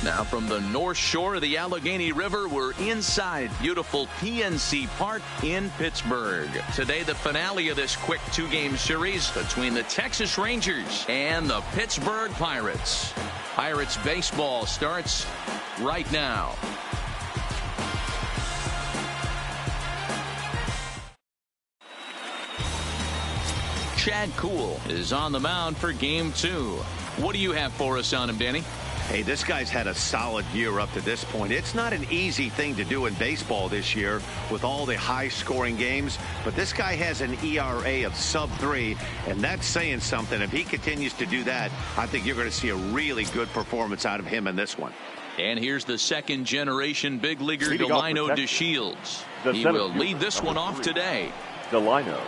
Now from the north shore of the Allegheny River, we're inside beautiful PNC Park in Pittsburgh. Today, the finale of this quick two-game series between the Texas Rangers and the Pittsburgh Pirates. Pirates baseball starts right now. Chad Kuhl is on the mound for game 2. What do you have for us on him, Danny? Hey, this guy's had a solid year up to this point. It's not an easy thing to do in baseball this year with all the high-scoring games, but this guy has an ERA of sub-3, and that's saying something. If he continues to do that, I think you're going to see a really good performance out of him in this one. And here's the second-generation big leaguer, Delino DeShields. He will lead this one off today. Delino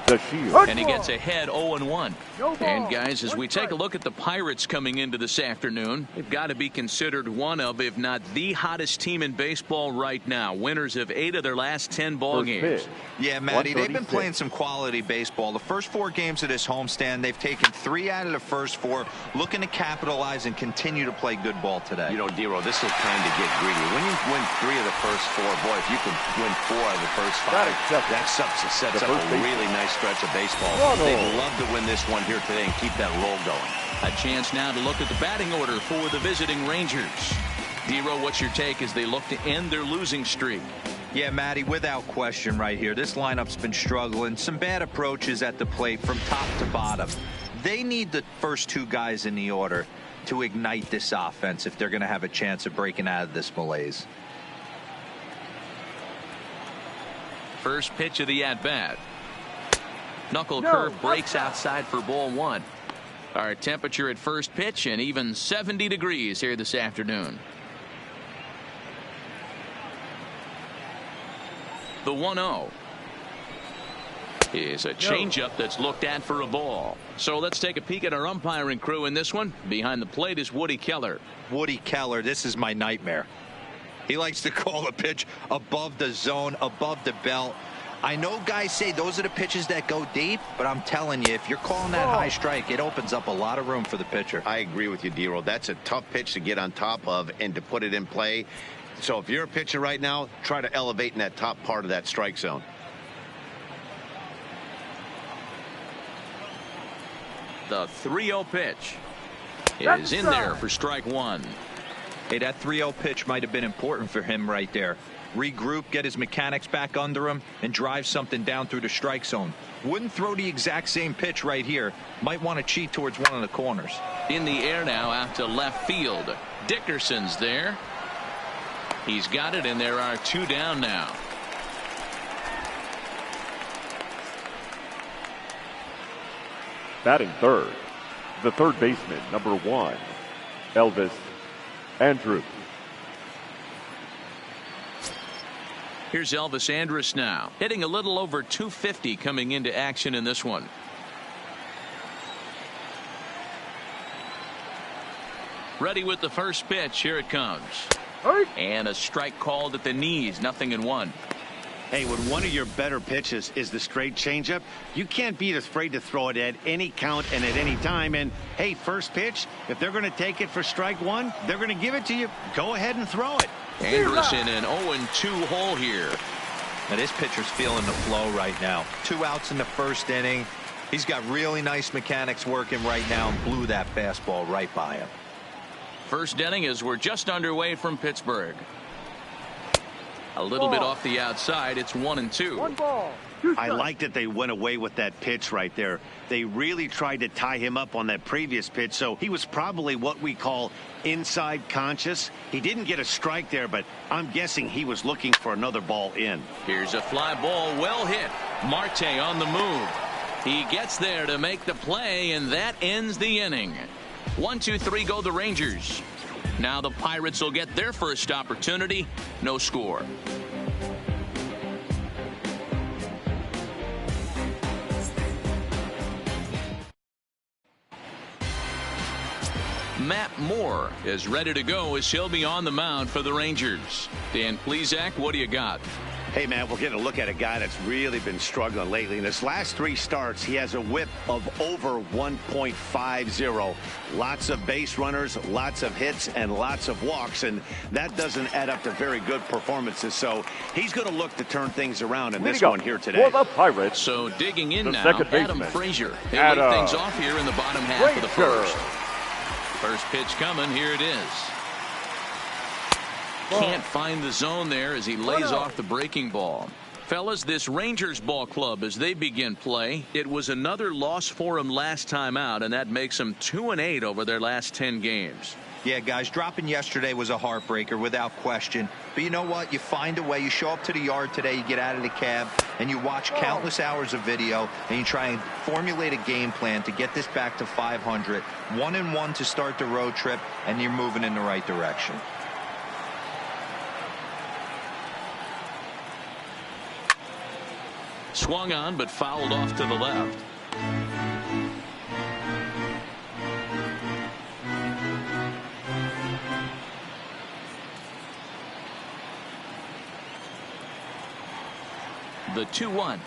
DeShields. And he gets ahead 0-1. And guys, as we take a look at the Pirates coming into this afternoon, they've got to be considered one of, if not the hottest team in baseball right now. Winners of 8 of their last 10 ball games. Yeah, Matty, they've been playing some quality baseball. The first 4 games of this homestand, they've taken 3 out of the first 4, looking to capitalize and continue to play good ball today. You know, Dero, this is time to get greedy. When you win 3 of the first 4, boy, if you can win 4 of the first 5, that sets up a really nice stretch of baseball. They'd love to win this one here today and keep that roll going. A chance now to look at the batting order for the visiting Rangers. Dero, what's your take as they look to end their losing streak? Yeah, Matty, without question right here. This lineup's been struggling. Some bad approaches at the plate from top to bottom. They need the first 2 guys in the order to ignite this offense if they're going to have a chance of breaking out of this malaise. First pitch of the at-bat. Knuckle curve breaks outside for ball 1. Our temperature at first pitch and even 70 degrees here this afternoon. The 1-0 is a changeup that's looked at for a ball. So let's take a peek at our umpiring crew in this one. Behind the plate is Woody Keller. Woody Keller, this is my nightmare. He likes to call a pitch above the zone, above the belt. I know guys say those are the pitches that go deep, but I'm telling you, if you're calling that high strike, it opens up a lot of room for the pitcher. I agree with you, Dero. That's a tough pitch to get on top of and to put it in play. So if you're a pitcher right now, try to elevate in that top part of that strike zone. The 3-0 pitch is in there for strike 1. Hey, that 3-0 pitch might have been important for him right there. Regroup, get his mechanics back under him, and drive something down through the strike zone. Wouldn't throw the exact same pitch right here. Might want to cheat towards one of the corners. In the air now out to left field. Dickerson's there. He's got it, and there are 2 down now. Batting third, the third baseman, number 1, Elvis Andrus. Here's Elvis Andrus now, hitting a little over 250 coming into action in this one. Ready with the first pitch. Here it comes. And a strike called at the knees. 0-1. Hey, when one of your better pitches is the straight changeup, you can't be afraid to throw it at any count and at any time. And hey, first pitch, if they're going to take it for strike 1, they're going to give it to you. Go ahead and throw it. Andrus in an 0-2 hole here. Now this pitcher's feeling the flow right now. 2 outs in the first inning. He's got really nice mechanics working right now and blew that fastball right by him. First inning as we're just underway from Pittsburgh. A little bit off the outside. It's 1-2. I like that they went away with that pitch right there. They really tried to tie him up on that previous pitch, so he was probably what we call inside conscious. He didn't get a strike there, but I'm guessing he was looking for another ball in. Here's a fly ball, well hit. Marte on the move. He gets there to make the play, and that ends the inning. 1-2-3 go the Rangers. Now the Pirates will get their first opportunity. No score. Matt Moore is ready to go as he'll be on the mound for the Rangers. Dan Plesac, what do you got? Hey, man, we're getting a look at a guy that's really been struggling lately. In his last 3 starts, he has a whip of over 1.50. Lots of base runners, lots of hits, and lots of walks, and that doesn't add up to very good performances. So he's going to look to turn things around in this one here today. For the Pirates, so digging in the now, second Adam baseman, Frazier. He'll lead things off here in the bottom half of the first. Frazier. First pitch coming. Here it is. Can't find the zone there as he lays off the breaking ball. Fellas, this Rangers ball club, as they begin play, it was another loss for them last time out, and that makes them 2-8 over their last 10 games. Yeah, guys, dropping yesterday was a heartbreaker without question. But you know what? You find a way. You show up to the yard today, you get out of the cab, and you watch countless hours of video, and you try and formulate a game plan to get this back to 500. 1-1 to start the road trip, and you're moving in the right direction. Swung on, but fouled off to the left. The 2-1.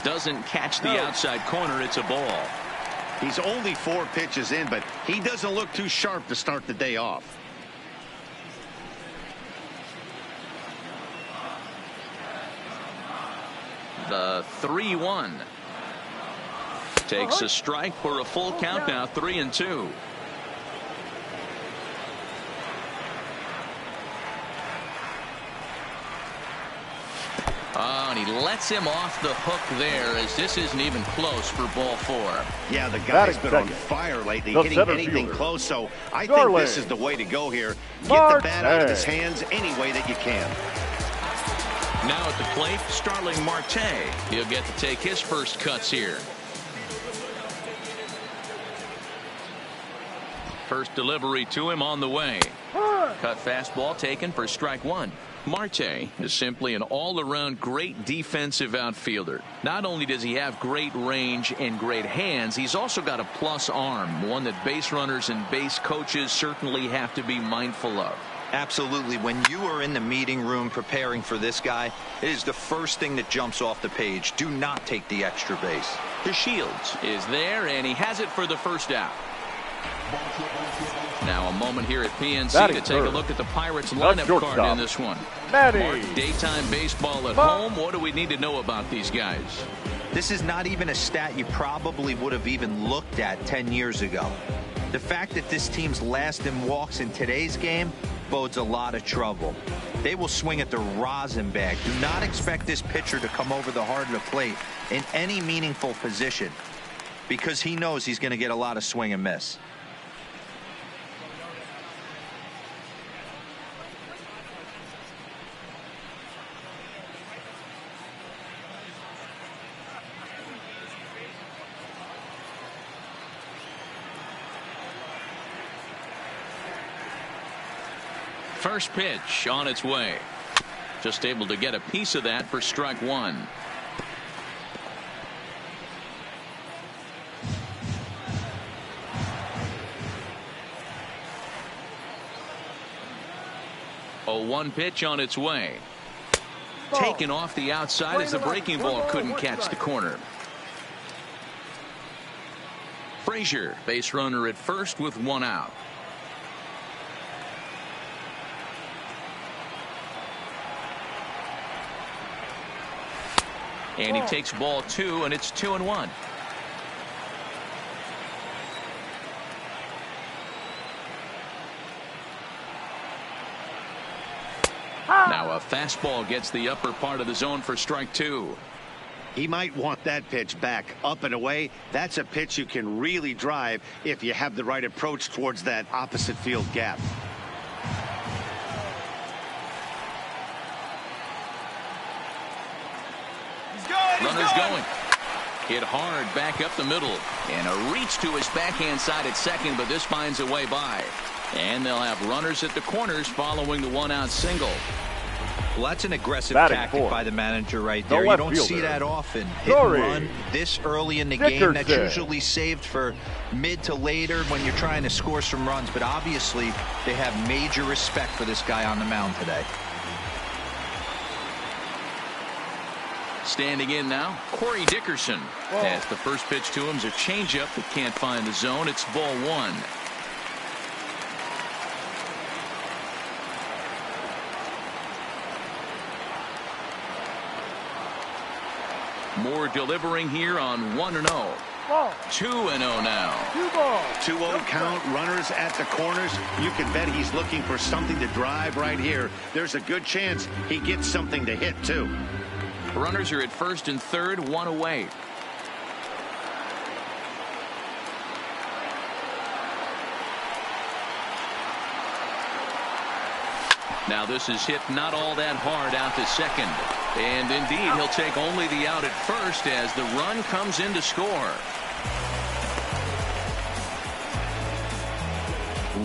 Doesn't catch the outside corner. It's a ball. He's only 4 pitches in, but he doesn't look too sharp to start the day off. The 3-1. Takes a strike for a full count now, 3-2. Oh, and he lets him off the hook there, as this isn't even close for ball 4. Yeah, the guy's been on fire lately, hitting anything close, so I think this is the way to go here. Get the bat out of his hands any way that you can. Now at the plate, Starling Marte. He'll get to take his first cuts here. First delivery to him on the way. Cut fastball taken for strike 1. Marte is simply an all-around great defensive outfielder. Not only does he have great range and great hands, he's also got a plus arm, one that base runners and base coaches certainly have to be mindful of. Absolutely. When you are in the meeting room preparing for this guy, it is the first thing that jumps off the page. Do not take the extra base. The Shields is there, and he has it for the first out. Now a moment here at PNC to take a look at the Pirates lineup card in this one. Mark, daytime baseball at home. What do we need to know about these guys? This is not even a stat you probably would have even looked at 10 years ago. The fact that this team's last in walks in today's game bodes a lot of trouble. They will swing at the rosin bag. Do not expect this pitcher to come over the heart of the plate in any meaningful position, because he knows he's going to get a lot of swing and miss. First pitch on its way. Just able to get a piece of that for strike 1. A 1 pitch on its way. Taken off the outside as the breaking ball couldn't catch the corner. Frazier, base runner at first with 1 out. And he takes ball 2, and it's 2-1. Now a fastball gets the upper part of the zone for strike 2. He might want that pitch back, up and away. That's a pitch you can really drive if you have the right approach towards that opposite field gap. Runners going. Hit hard back up the middle. And a reach to his backhand side at second, but this finds a way by. And they'll have runners at the corners following the 1-out single. Well, that's an aggressive tactic by the manager right there. You don't see that often. Hit and run this early in the game. That's usually saved for mid to later when you're trying to score some runs. But obviously, they have major respect for this guy on the mound today. Standing in now, Corey Dickerson. As the first pitch to him is a changeup that can't find the zone. It's ball one. Moore delivering here on 1-0. 2-0 now. 2-0 count, runners at the corners. You can bet he's looking for something to drive right here. There's a good chance he gets something to hit too. Runners are at first and third, one away. Now this is hit not all that hard out to second. And indeed, he'll take only the out at first as the run comes in to score.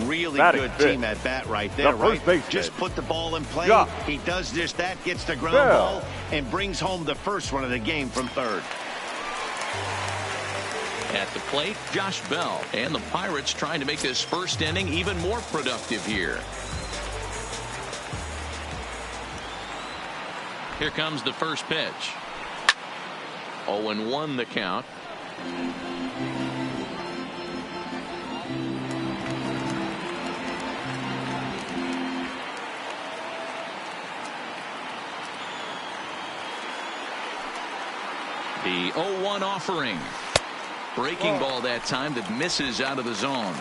Really good team at bat right there, right? Just put the ball in play. He does just that, gets the ground ball, and brings home the first run of the game from third. At the plate, Josh Bell. And the Pirates trying to make this first inning even more productive here. Here comes the first pitch. 0-1 the count. The 0-1 offering. Breaking ball that time that misses out of the zone.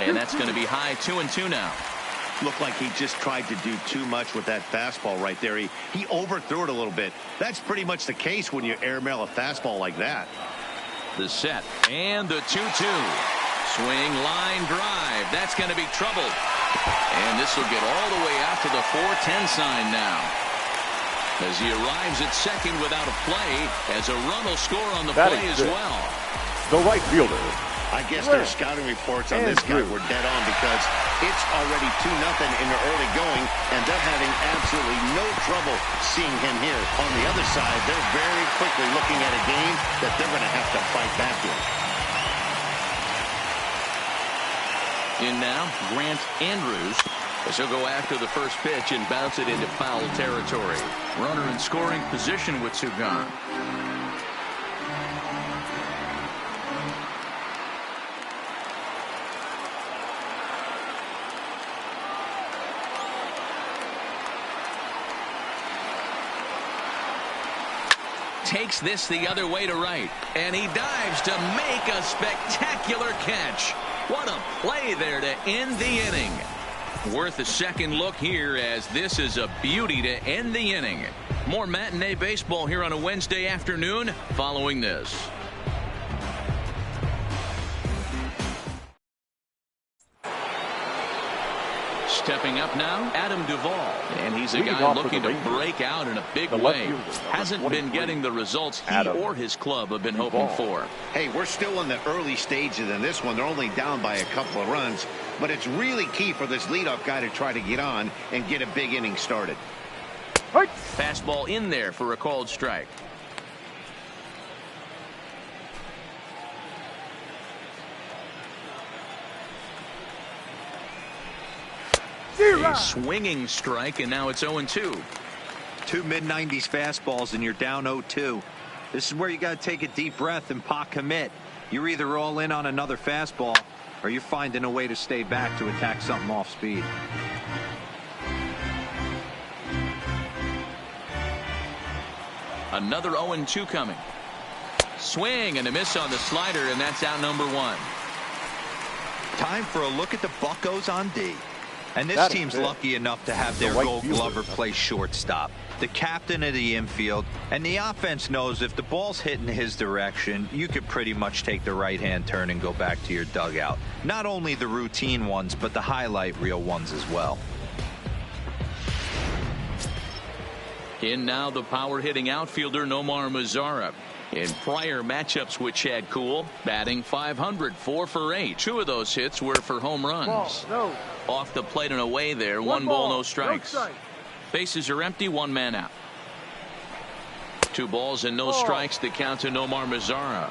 And that's going to be high 2-2 now. Looked like he just tried to do too much with that fastball right there. He overthrew it a little bit. That's pretty much the case when you airmail a fastball like that. The set and the 2-2. Swing, line drive. That's going to be trouble. And this will get all the way out to the 4-10 sign now. As he arrives at second without a play, as a run will score on the play as well. The right fielder. I guess their scouting reports on this guy were dead on because it's already 2-0 in the early going, and they're having absolutely no trouble seeing him here. On the other side, they're very quickly looking at a game that they're going to have to fight back in. In now, Grant Andrews, as he'll go after the first pitch and bounce it into foul territory. Runner in scoring position with two gone. Takes this the other way to right, and he dives to make a spectacular catch. What a play there to end the inning. Worth a second look here, as this is a beauty to end the inning. More matinee baseball here on a Wednesday afternoon following this. Stepping up now, Adam Duvall. And he's a guy looking to break out in a big way. Hasn't been getting the results he or his club have been hoping for. Hey, we're still in the early stages in this one. They're only down by a couple of runs. But it's really key for this leadoff guy to try to get on and get a big inning started. Fastball in there for a called strike. A swinging strike, and now it's 0-2. Two mid-90s fastballs, and you're down 0-2. This is where you got to take a deep breath and pot commit. You're either all in on another fastball, or you're finding a way to stay back to attack something off speed. Another 0-2 coming. Swing and a miss on the slider, and that's out number one. Time for a look at the Buccos on D. And this team's lucky enough to have their Gold Glover play shortstop, the captain of the infield, and the offense knows if the ball's hitting his direction, you could pretty much take the right-hand turn and go back to your dugout. Not only the routine ones, but the highlight reel ones as well. In now, the power-hitting outfielder Nomar Mazara. In prior matchups with Chad Kuhl, batting .500, 4 for 8. 2 of those hits were for home runs. No. Off the plate and away there. One ball, no strikes. Bases are empty, 1 man out. 2 balls and no strikes. The count to Nomar Mazara.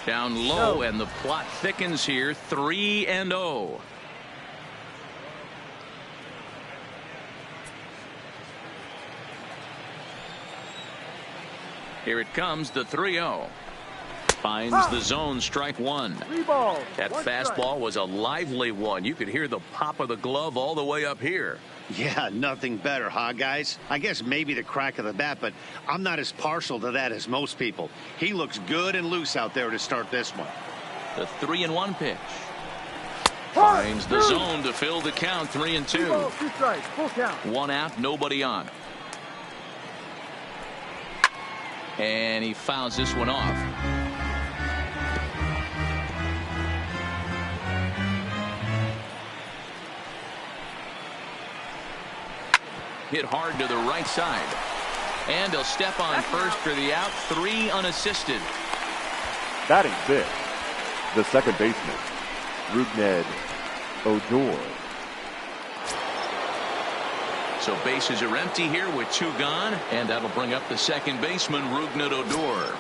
Down low, and the plot thickens here. 3-0. Here it comes, the 3-0. Finds the zone, strike 1. That fastball was a lively one. You could hear the pop of the glove all the way up here. Yeah, nothing better, huh, guys? I guess maybe the crack of the bat, but I'm not as partial to that as most people. He looks good and loose out there to start this one. The 3-1 pitch. Finds the zone to fill the count, 3-2. 1 out, nobody on. And he fouls this one off. Hit hard to the right side. And he'll step on first for the out. 3 unassisted. Batting 5th, the second baseman, Rougned Odor. So bases are empty here with 2 gone, and that'll bring up the second baseman, Rougned Odor.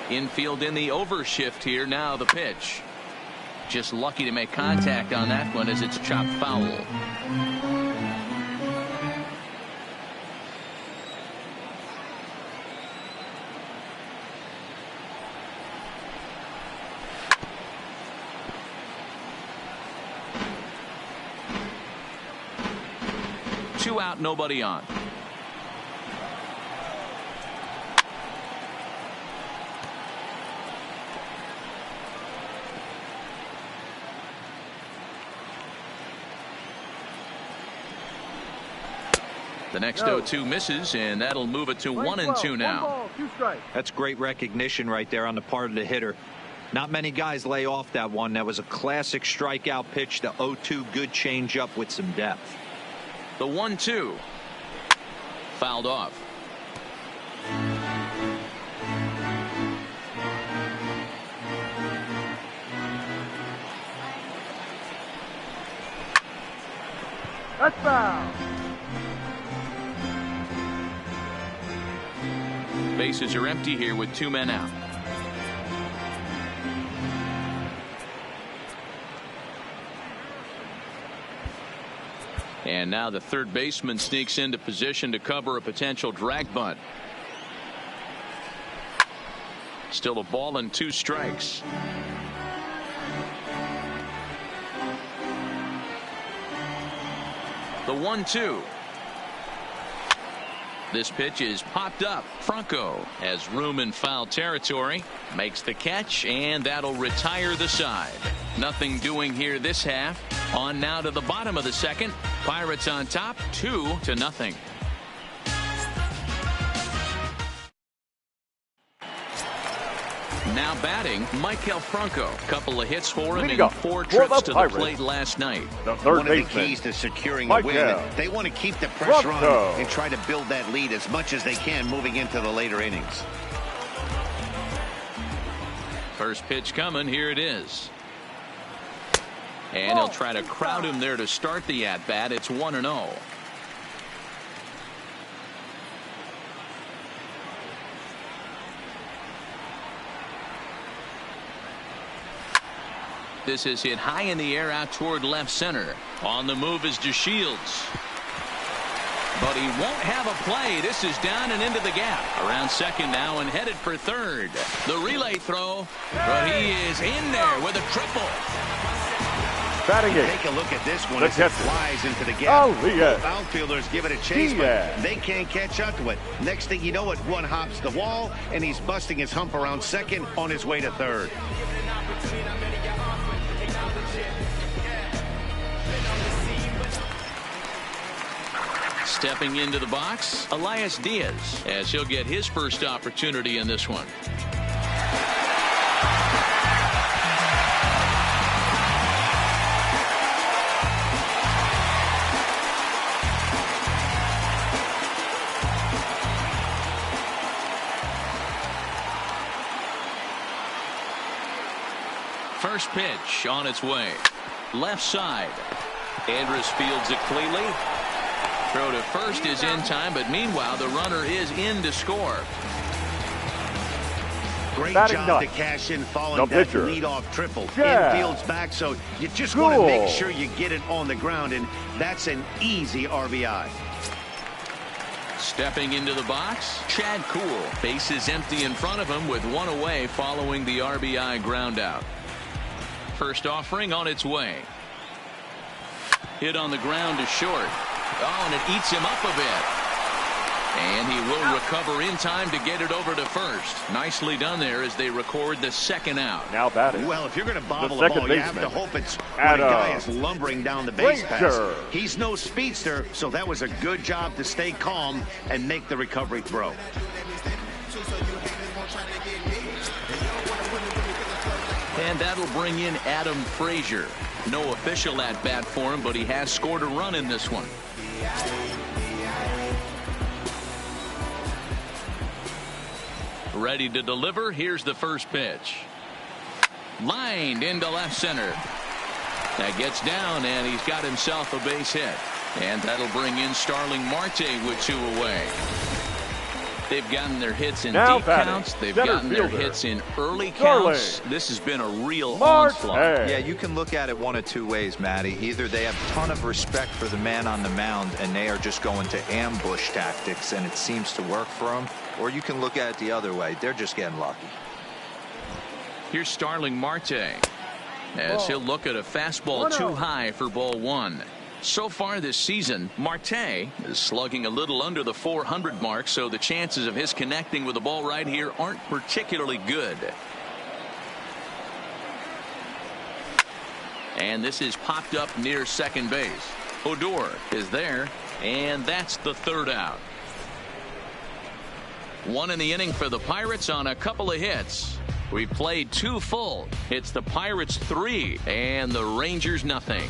Infield in the overshift here. Now the pitch. Just lucky to make contact on that one as it's chopped foul. Two out, nobody on. The next 0-2 misses, and that'll move it to 1-2 now. That's great recognition right there on the part of the hitter. Not many guys lay off that one. That was a classic strikeout pitch. The 0-2 good changeup with some depth. The 1-2 fouled off. That's foul. Bases are empty here with 2 men out. And now the third baseman sneaks into position to cover a potential drag bunt. Still a ball and 2 strikes. The 1-2. This pitch is popped up. Franco has room in foul territory, makes the catch, and that'll retire the side. Nothing doing here this half. On now to the bottom of the second. Pirates on top, 2-0. Now batting, Michael Franco. Couple of hits for him in 4 trips to the plate last night. One of the keys to securing a win, they want to keep the pressure on and try to build that lead as much as they can moving into the later innings. First pitch coming, here it is. And he'll try to crowd him there to start the at-bat. It's 1-0. This is hit high in the air out toward left center. On the move is DeShields. But he won't have a play. This is down and into the gap. Around second now and headed for third. The relay throw. But he is in there with a triple. Batting it. Take a look at this one as it flies into the gap. Both outfielders give it a chase, but they can't catch up to it. Next thing you know it, one hops the wall, and he's busting his hump around second on his way to third. Stepping into the box, Elias Diaz, as he'll get his first opportunity in this one. First pitch on its way. Left side. Andrus fields it cleanly. Throw to first is in time, but meanwhile the runner is in to score. Great Batting job nut. to cash in following The that pitcher. leadoff triple. Yeah. Infield's back, so you just want to Cool. make sure you get it on the ground, and that's an easy RBI. Stepping into the box, Chad Kuhl. Bases empty in front of him with one away following the RBI ground out. First offering on its way. Hit on the ground to short. Oh, and it eats him up a bit. And he will recover in time to get it over to first. Nicely done there as they record the second out. Now batting. Well, if you're going to bobble The the ball, second you have to baseman, hope it's when a Adam guy is lumbering down the base pass. Ranger. He's no speedster, so that was a good job to stay calm and make the recovery throw. And that'll bring in Adam Frazier. No official at bat for him, but he has scored a run in this one. Ready to deliver. Here's the first pitch. Lined into left center. That gets down, and he's got himself a base hit. And that'll bring in Starling Marte with two away. They've gotten their hits in Now deep batting, counts. They've center gotten their fielder, hits in early Starling counts. This has been a real Marte. onslaught. Yeah, you can look at it one of two ways, Matty. Either they have a ton of respect for the man on the mound and they are just going to ambush tactics and it seems to work for them, or you can look at it the other way. They're just getting lucky. Here's Starling Marte as he'll look at a fastball too high for ball one. So far this season, Marte is slugging a little under the 400 mark, so the chances of his connecting with the ball right here aren't particularly good. And this is popped up near second base. Odor is there, and that's the third out. One in the inning for the Pirates on a couple of hits. We played two full. It's the Pirates 3 and the Rangers nothing.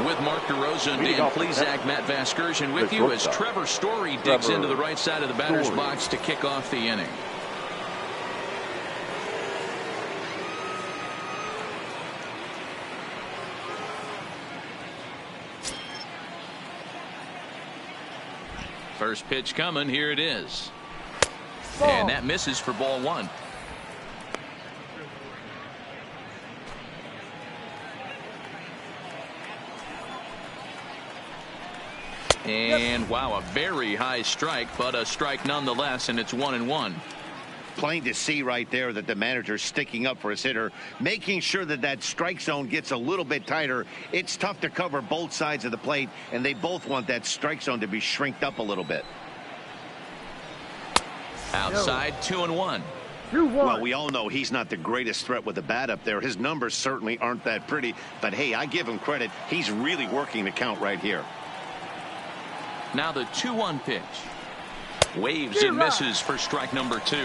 With Mark DeRosa and Dan Plesac, Matt Vasgersian with you as Trevor Story digs into the right side of the batter's box to kick off the inning. First pitch coming. Here it is. And that misses for ball one. And wow, a very high strike, but a strike nonetheless, and it's 1-1. Plain to see right there that the manager's sticking up for his hitter, making sure that that strike zone gets a little bit tighter. It's tough to cover both sides of the plate, and they both want that strike zone to be shrinked up a little bit. Outside, 2-1. Well, we all know he's not the greatest threat with the bat up there. His numbers certainly aren't that pretty, but hey, I give him credit. He's really working the count right here. Now the 2-1 pitch. Waves and misses for strike number 2.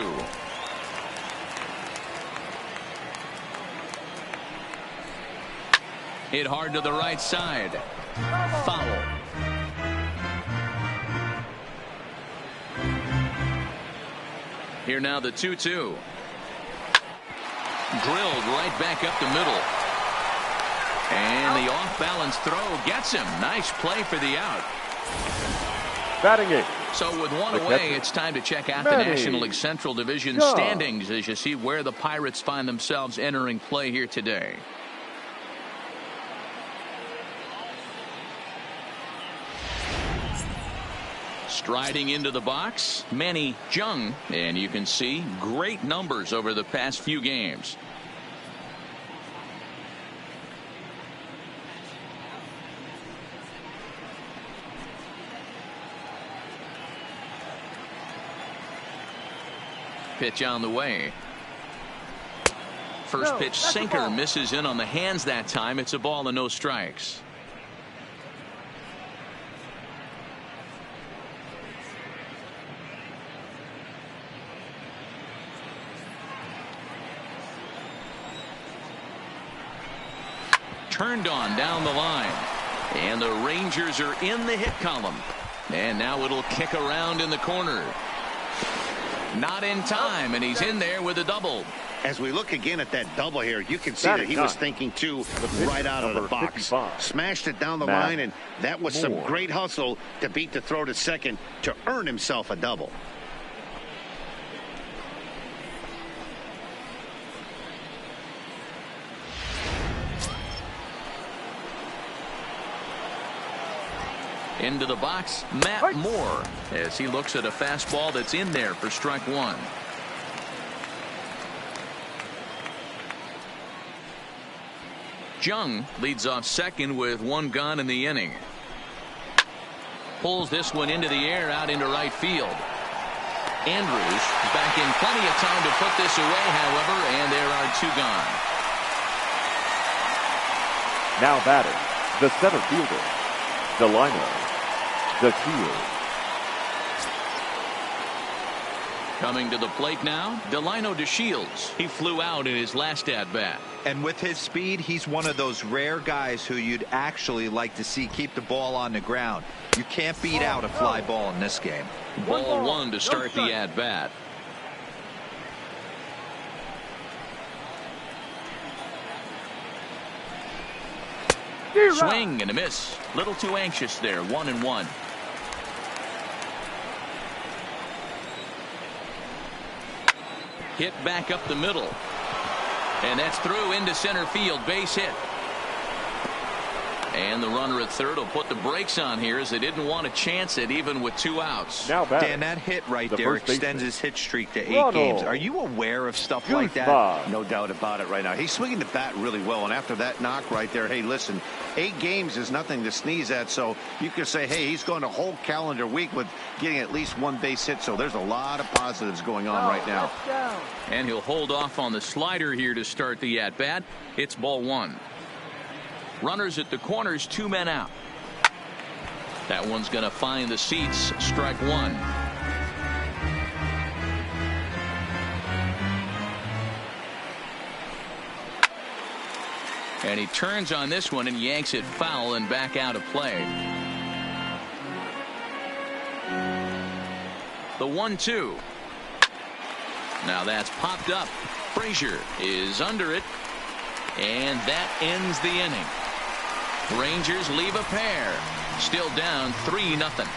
Hit hard to the right side. Foul. Here now the 2-2. Drilled right back up the middle. And the off-balance throw gets him. Nice play for the out. Batting eight. So with one away, it's time to check out the National League Central Division standings as you see where the Pirates find themselves entering play here today. Striding into the box, Manny Jung, and you can see great numbers over the past few games. Pitch on the way. First pitch sinker misses in on the hands that time. It's a ball and no strikes. Turned on down the line, and the Rangers are in the hit column. And now it'll kick around in the corner. Not in time, and he's in there with a double. As we look again at that double here, you can see that he was thinking too right out of the box. 55. Smashed it down the line, and that was some great hustle to beat the throw to second to earn himself a double. Into the box, Matt Moore, as he looks at a fastball that's in there for strike one. Jung leads off second with one gone in the inning. Pulls this one into the air out into right field. Andrews back in plenty of time to put this away, however, and there are two gone. Now batting, the center fielder, Delino. The field. Coming to the plate now, Delino DeShields. He flew out in his last at-bat. And with his speed, he's one of those rare guys who you'd actually like to see keep the ball on the ground. You can't beat out a fly ball in this game. Ball one to start the at-bat. Swing and a miss. Little too anxious there. 1-1. Hit back up the middle. And that's through into center field. Base hit. And the runner at third will put the brakes on here as they didn't want to chance it even with two outs. Now Dan, that hit right there extends his hit streak to 8 games. Are you aware of stuff like that? No doubt about it right now. He's swinging the bat really well, and after that knock right there, hey, listen, 8 games is nothing to sneeze at, so you can say, hey, he's going a whole calendar week with getting at least one base hit, so there's a lot of positives going on right now. And he'll hold off on the slider here to start the at-bat. It's ball one. Runners at the corners, 2 men out. That one's going to find the seats. Strike one. And he turns on this one and yanks it foul and back out of play. The 1-2. Now that's popped up. Frazier is under it. And that ends the inning. Rangers leave a pair. Still down 3-0.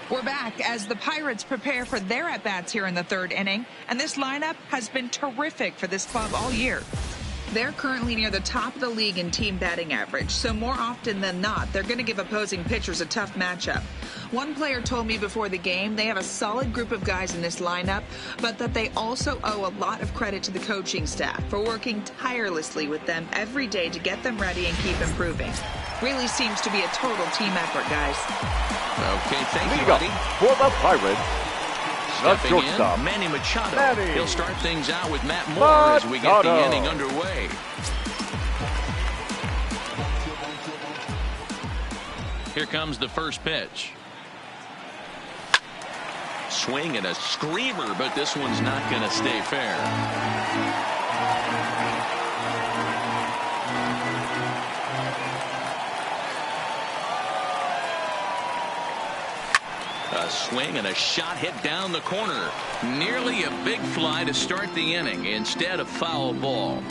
We're back as the Pirates prepare for their at-bats here in the third inning. And this lineup has been terrific for this club all year. They're currently near the top of the league in team batting average, so more often than not, they're going to give opposing pitchers a tough matchup. One player told me before the game they have a solid group of guys in this lineup, but that they also owe a lot of credit to the coaching staff for working tirelessly with them every day to get them ready and keep improving. Really seems to be a total team effort, guys. Okay, thank you, buddy. For the Pirates, stepping in, Manny Machado. He'll start things out with Matt Moore as we get the inning underway. Here comes the first pitch. Swing and a screamer, but this one's not going to stay fair. A swing and a shot hit down the corner. Nearly a big fly to start the inning. Instead, a foul ball.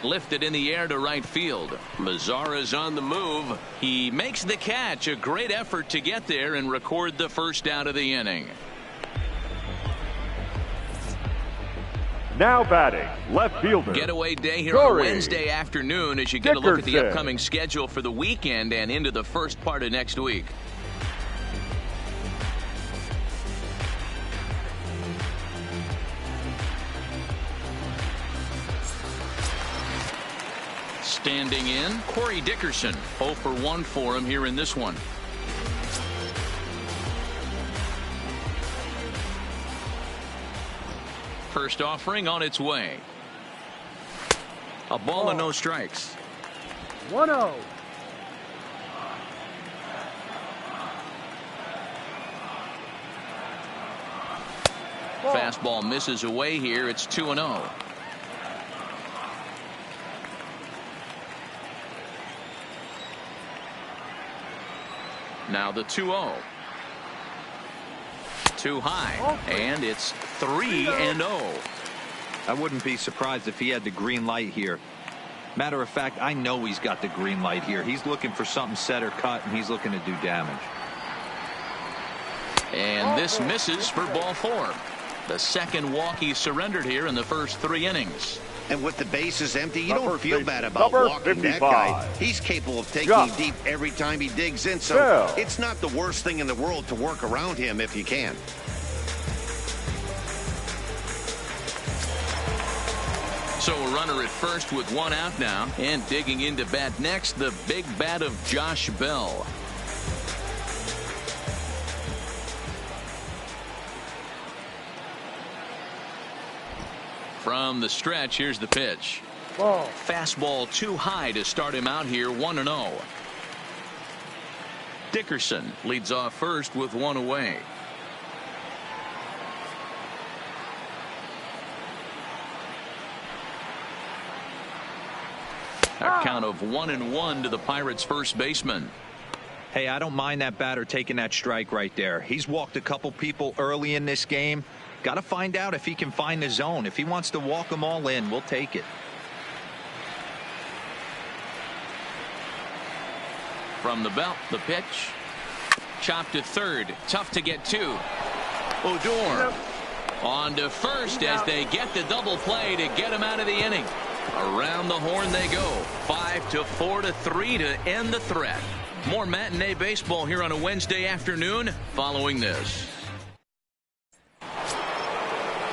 Lifted in the air to right field. Mazara's on the move. He makes the catch. A great effort to get there and record the first out of the inning. Now batting, left fielder. Getaway day here on Wednesday afternoon as you get a look at the upcoming schedule for the weekend and into the first part of next week. Standing in, Corey Dickerson. 0 for 1 for him here in this one. First offering on its way. A ball and no strikes. 1-0. Fastball misses away here. It's 2-0. Now the 2-0. Too high, and it's 3-0. I wouldn't be surprised if he had the green light here. Matter of fact, I know he's got the green light here. He's looking for something set or cut, and he's looking to do damage. And this misses for ball 4. The second walk he surrendered here in the first 3 innings. And with the bases empty, you don't feel bad about walking that guy. He's capable of taking deep every time he digs in, so it's not the worst thing in the world to work around him if you can. So a runner at first with 1 out now, and digging into bat next, the big bat of Josh Bell. From the stretch, here's the pitch. Fastball too high to start him out here, 1-0. Dickerson leads off first with 1 away. A count of 1-1 to the Pirates' first baseman. Hey, I don't mind that batter taking that strike right there. He's walked a couple people early in this game. Got to find out if he can find the zone. If he wants to walk them all in, we'll take it. From the belt, the pitch. Chopped to third. Tough to get to. Odor on to first as they get the double play to get him out of the inning. Around the horn they go. 5-4 to 3 to end the threat. More matinee baseball here on a Wednesday afternoon following this.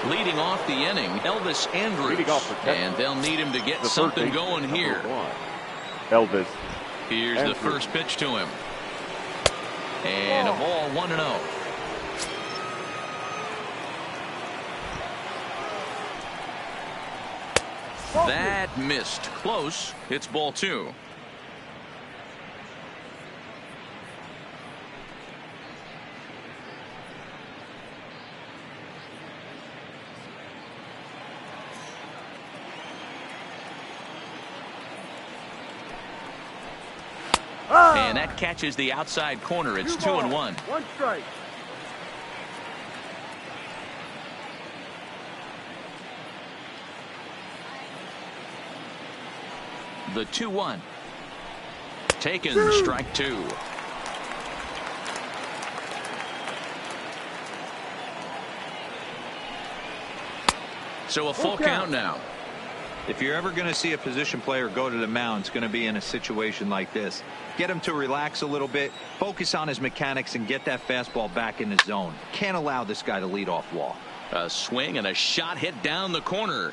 Leading off the inning, Elvis Andrus, and they'll need him to get something going here. Elvis. Here's the first pitch to him. And a ball, 1-0. That missed. Close. It's ball 2. And that catches the outside corner. It's 2-1. 1 strike. The 2-1. Taken, strike 2. So a full count now. If you're ever going to see a position player go to the mound, it's going to be in a situation like this. Get him to relax a little bit, focus on his mechanics, and get that fastball back in the zone. Can't allow this guy to lead off walk. A swing and a shot hit down the corner.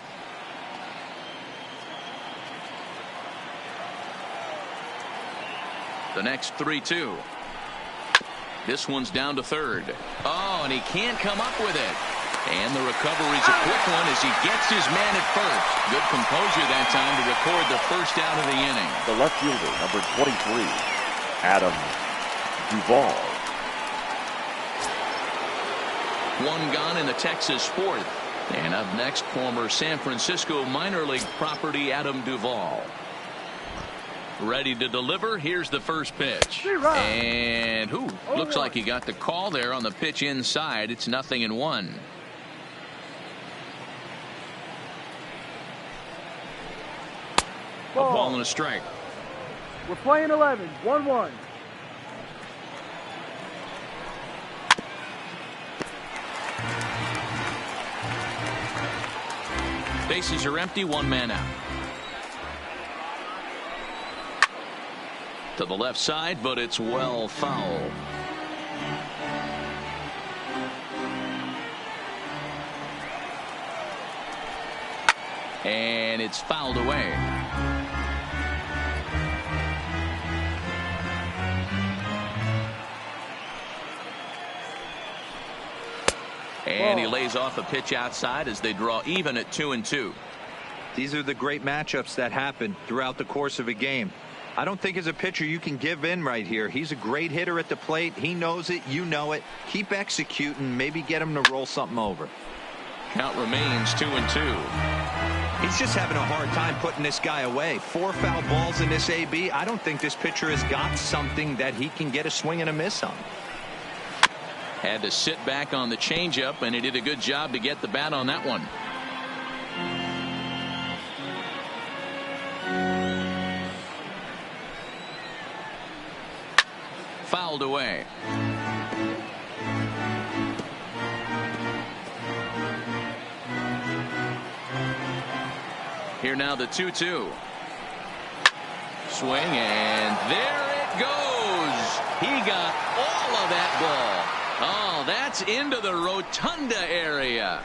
The next 3-2. This one's down to third. Oh, and he can't come up with it. And the recovery's a quick one as he gets his man at first. Good composure that time to record the first out of the inning. The left fielder, number 23, Adam Duvall. 1 gone in the Texas 4th. And up next, former San Francisco minor league property Adam Duvall. Ready to deliver. Here's the first pitch. And looks like he got the call there on the pitch inside. It's 0-1. A ball and a strike. We're playing 11. 1-1. Bases are empty. 1 man out. To the left side, but it's well foul. And it's fouled away. And he lays off a pitch outside as they draw even at 2-2. These are the great matchups that happen throughout the course of a game. I don't think as a pitcher you can give in right here. He's a great hitter at the plate. He knows it. You know it. Keep executing. Maybe get him to roll something over. Count remains 2-2. He's just having a hard time putting this guy away. 4 foul balls in this AB. I don't think this pitcher has got something that he can get a swing and a miss on. Had to sit back on the changeup, and he did a good job to get the bat on that one. Fouled away. Here now the 2-2. Swing, and there it goes. He got all of that ball. Oh, that's into the rotunda area.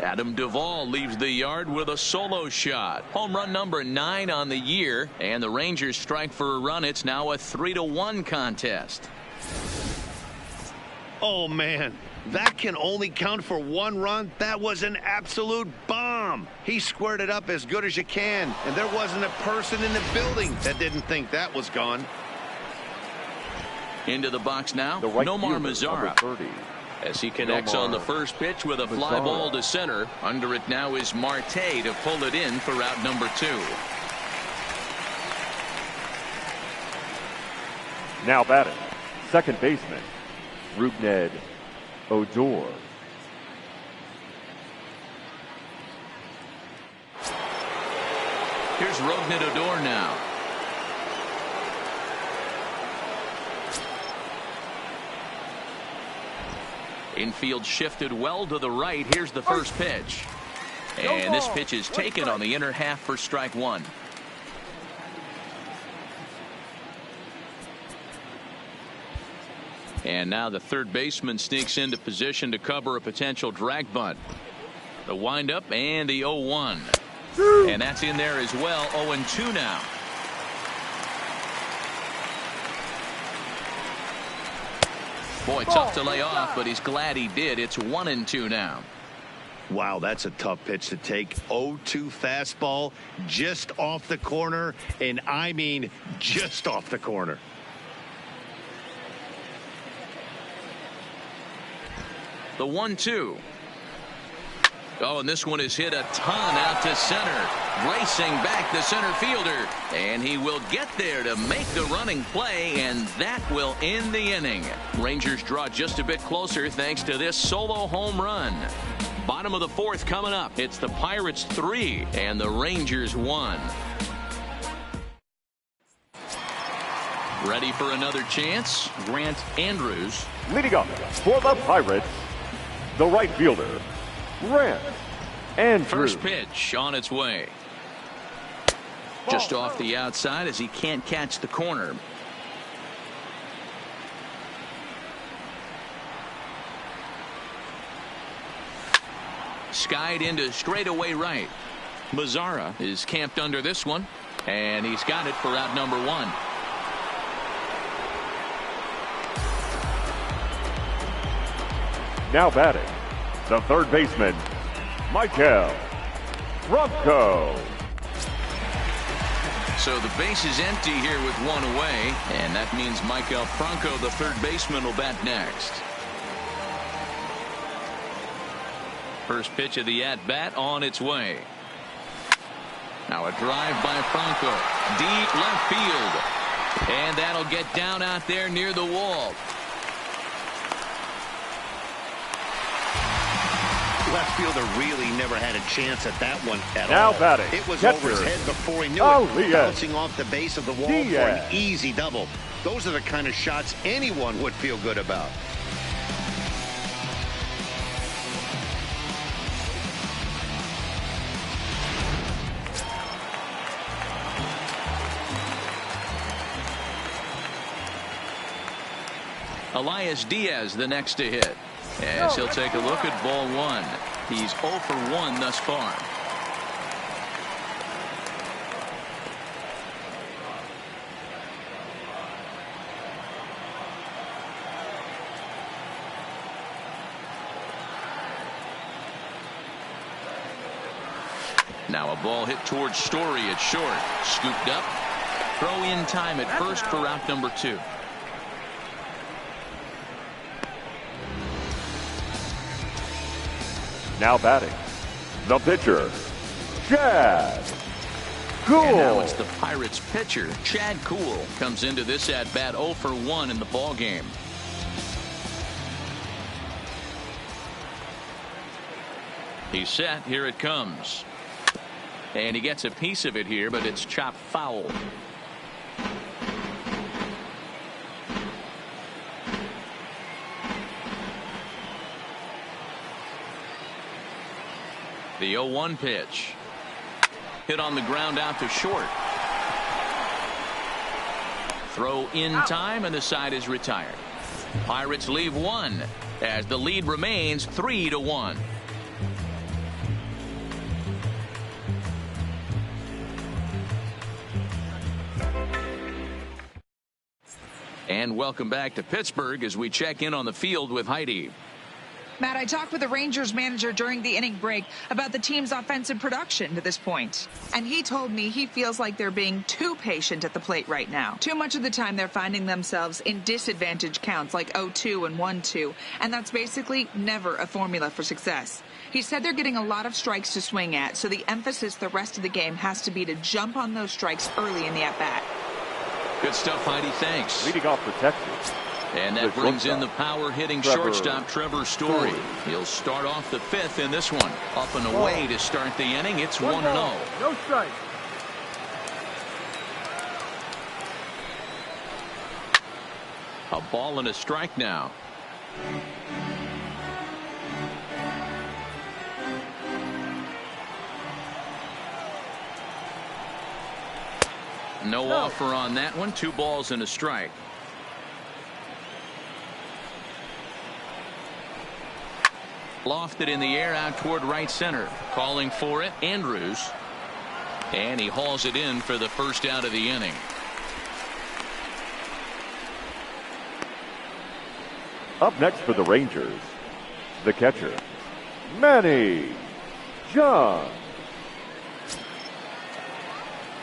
Adam Duvall leaves the yard with a solo shot. Home run number 9 on the year, and the Rangers strike for a run. It's now a 3-1 contest. Oh, man. That can only count for 1 run. That was an absolute bomb. He squared it up as good as you can, and there wasn't a person in the building that didn't think that was gone. Into the box now, the right Nomar fielder, Mazara, 30. as he connects on the first pitch with a fly ball to center. Under it now is Marte to pull it in for out number 2. Now batting, second baseman, Rougned Odor. Here's Rougned Odor now. Infield shifted well to the right. Here's the first pitch. And this pitch is taken on the inner half for strike 1. And now the third baseman sneaks into position to cover a potential drag bunt. The windup and the 0-1. And that's in there as well. 0-2 now. Boy, tough to lay off, but he's glad he did. It's 1-2 now. Wow, that's a tough pitch to take. 0-2 fastball just off the corner, and I mean just off the corner. The 1-2. Oh, and this one is hit a ton out to center. Racing back the center fielder. And he will get there to make the running play, and that will end the inning. Rangers draw just a bit closer thanks to this solo home run. Bottom of the 4th coming up. It's the Pirates 3 and the Rangers 1. Ready for another chance? Grant Andrews. Leading up for the Pirates, the right fielder, Grant Andrews. First pitch on its way. Just off the outside as he can't catch the corner. Skied into straightaway right. Mazara is camped under this one, and he's got it for out number 1. Now batting, the third baseman, Michael Franco. So the base is empty here with 1 away, and that means Michael Franco, the third baseman, will bat next. First pitch of the at-bat on its way. Now a drive by Franco. Deep left field. And that'll get down out there near the wall. Left fielder really never had a chance at that one at now all. Batting, it was catcher, over his head before he knew it, bouncing off the base of the wall for an easy double. Those are the kind of shots anyone would feel good about. Elias Diaz the next to hit, as he'll take a look at ball 1. He's 0 for 1 thus far. Now a ball hit towards Story at short. Scooped up. Throw in time at first for out number 2. Now batting, the pitcher, Chad Cool. And now it's the Pirates pitcher, Chad Cool, comes into this at-bat 0 for 1 in the ballgame. He's set. Here it comes. And he gets a piece of it here, but it's chopped foul. The 0-1 pitch. Hit on the ground out to short. Throw in time, and the side is retired. Pirates leave one as the lead remains 3-1. And welcome back to Pittsburgh as we check in on the field with Heidi. Matt, I talked with the Rangers manager during the inning break about the team's offensive production to this point. And he told me he feels like they're being too patient at the plate right now. Too much of the time they're finding themselves in disadvantage counts like 0-2 and 1-2. And that's basically never a formula for success. He said they're getting a lot of strikes to swing at, so the emphasis the rest of the game has to be to jump on those strikes early in the at-bat. Good stuff, Heidi. Thanks. Leading off for Texas. And that brings in the power-hitting shortstop, Trevor Story. He'll start off the fifth in this one. Up and away to start the inning. It's 1-0. No strike. A ball and a strike now. No offer on that one. 2 balls and a strike. Lofted in the air out toward right center. Calling for it, Andrews. And he hauls it in for the first out of the inning. Up next for the Rangers, the catcher, Manny John.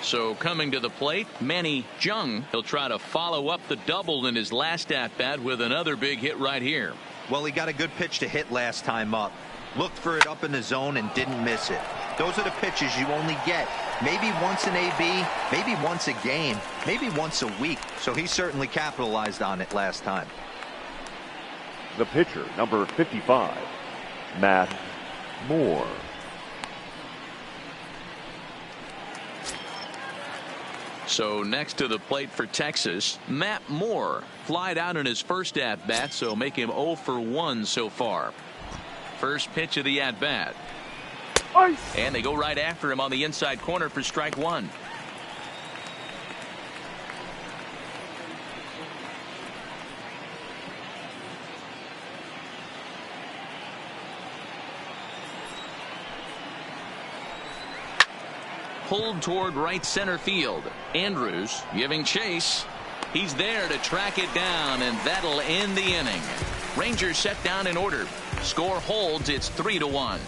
So coming to the plate, Manny Jung. He'll try to follow up the double in his last at-bat with another big hit right here. Well, he got a good pitch to hit last time up. Looked for it up in the zone and didn't miss it. Those are the pitches you only get maybe once in AB, maybe once a game, maybe once a week. So he certainly capitalized on it last time. The pitcher, number 55, Matt Moore. So next to the plate for Texas, Matt Moore. Flied out in his first at-bat, so make him 0 for 1 so far. First pitch of the at-bat. And they go right after him on the inside corner for strike 1. Pulled toward right center field. Andrews giving chase. He's there to track it down, and that'll end the inning. Rangers set down in order. Score holds. It's 3-1.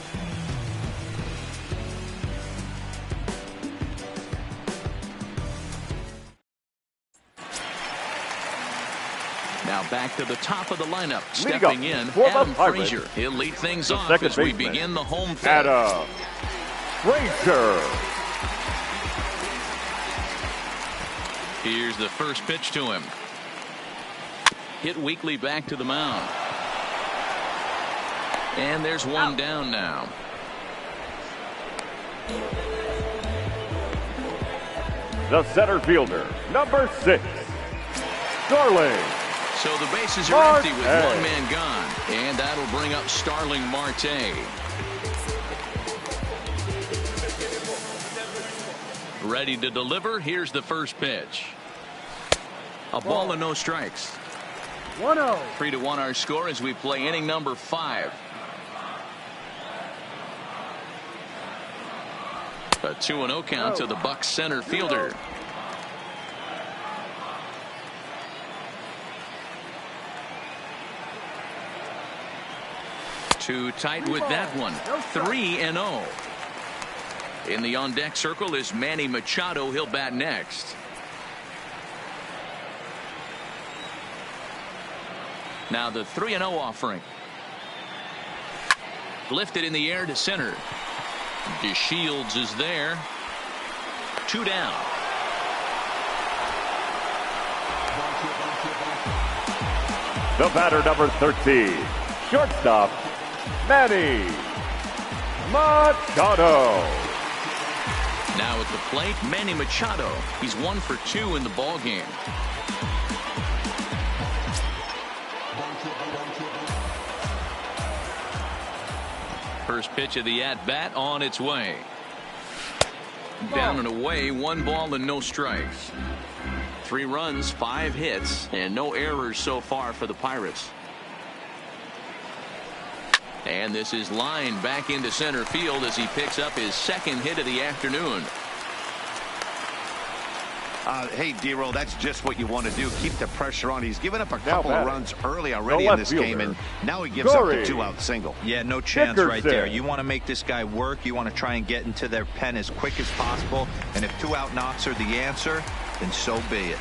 Now back to the top of the lineup. Stepping in, Adam Frazier. He'll lead things off as we begin the home fifth. Adam Frazier. Here's the first pitch to him. Hit weakly back to the mound. And there's one down now. The center fielder, number 6, Starling. So the bases are empty with one man gone. And that'll bring up Starling Marte. Ready to deliver. Here's the first pitch. A ball and no strikes. 1-0. 3-1 our score as we play inning number 5. A 2-0 count to the Bucs center fielder. Too tight with that one. 3-0. In the on-deck circle is Manny Machado. He'll bat next. Now the 3-0 offering. Lifted in the air to center. DeShields is there. 2 down. The batter, number 13, shortstop, Manny Machado. Now at the plate, Manny Machado. He's 1 for 2 in the ball game. First pitch of the at-bat on its way. Down and away, 1 ball and no strikes. 3 runs, 5 hits, and no errors so far for the Pirates. And this is lined back into center field as he picks up his 2nd hit of the afternoon. Hey, D-Roll, that's just what you want to do. Keep the pressure on. He's given up a couple of runs early already in this game, and now he gives up a 2-out single. Yeah, no chance right there. You want to make this guy work. You want to try and get into their pen as quick as possible. And if 2-out knocks are the answer, then so be it.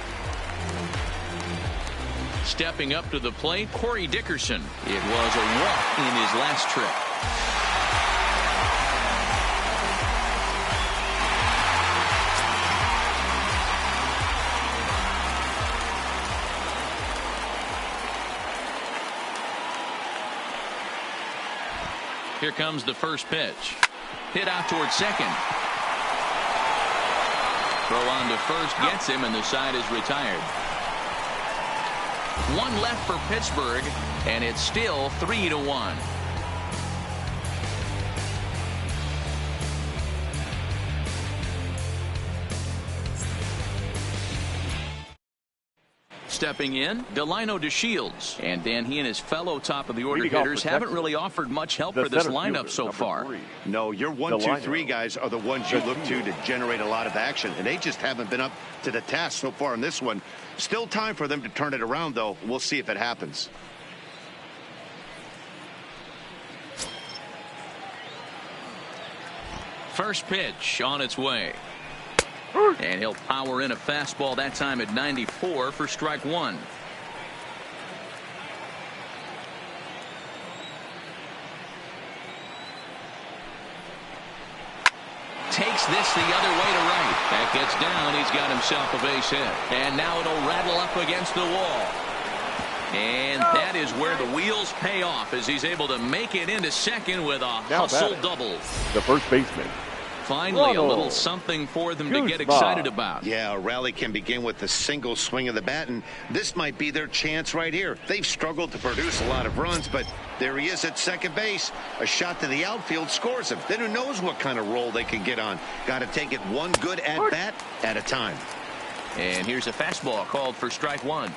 Stepping up to the plate, Corey Dickerson. It was a walk in his last trip. Here comes the first pitch. Hit out towards second. Throw on to first gets him, and the side is retired. 1 left for Pittsburgh, and it's still 3-1. Stepping in, Delino DeShields. And Dan, he and his fellow top-of-the-order hitters haven't really offered much help for this lineup so far. No, your 1, 2, 3 guys are the ones you look to generate a lot of action, and they just haven't been up to the task so far in this one. Still time for them to turn it around, though. We'll see if it happens. First pitch on its way. And he'll power in a fastball that time at 94 for strike 1. Takes this the other way to right. That gets down. He's got himself a base hit. And now it'll rattle up against the wall. And that is where the wheels pay off as he's able to make it into second with a hustle double. The first baseman. Finally, a little something for them to get excited about. Yeah, a rally can begin with a single swing of the bat, and this might be their chance right here. They've struggled to produce a lot of runs, but there he is at second base. A shot to the outfield scores him. Then who knows what kind of roll they can get on. Got to take it one good at-bat at a time. And here's a fastball called for strike 1.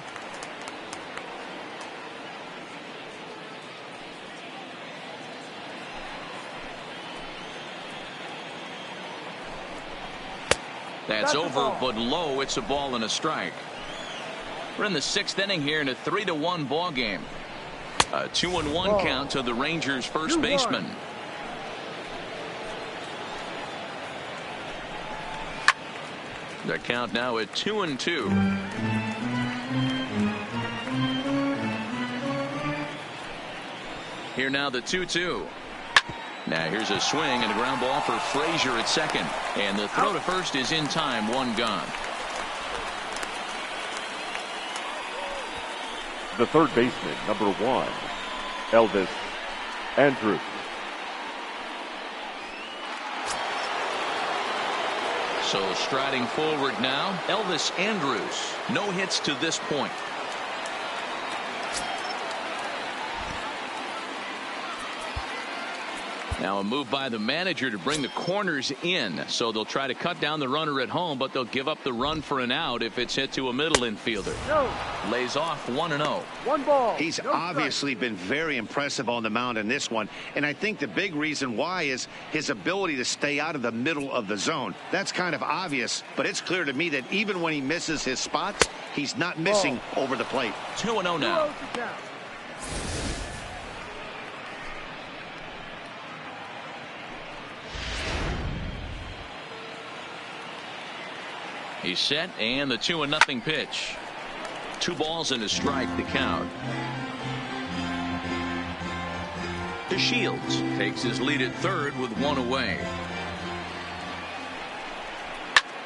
That's over, but low. It's a ball and a strike. We're in the 6th inning here in a 3-1 ball game. A 2-1 count to the Rangers' first baseman. The count now at 2-2. Here now the 2-2. Now here's a swing and a ground ball for Frazier at second. And the throw to first is in time. 1 gone. The third baseman, number 1, Elvis Andrus. So striding forward now, Elvis Andrus. No hits to this point. Now a move by the manager to bring the corners in, so they'll try to cut down the runner at home, but they'll give up the run for an out if it's hit to a middle infielder. Lays off 1-0. 1 ball. He's obviously been very impressive on the mound in this one, and I think the big reason why is his ability to stay out of the middle of the zone. That's kind of obvious, but it's clear to me that even when he misses his spots, he's not missing over the plate. 2-0 now. He's set, and the 2-0 pitch. 2 balls and a strike to count. to Shields. Takes his lead at third with one away.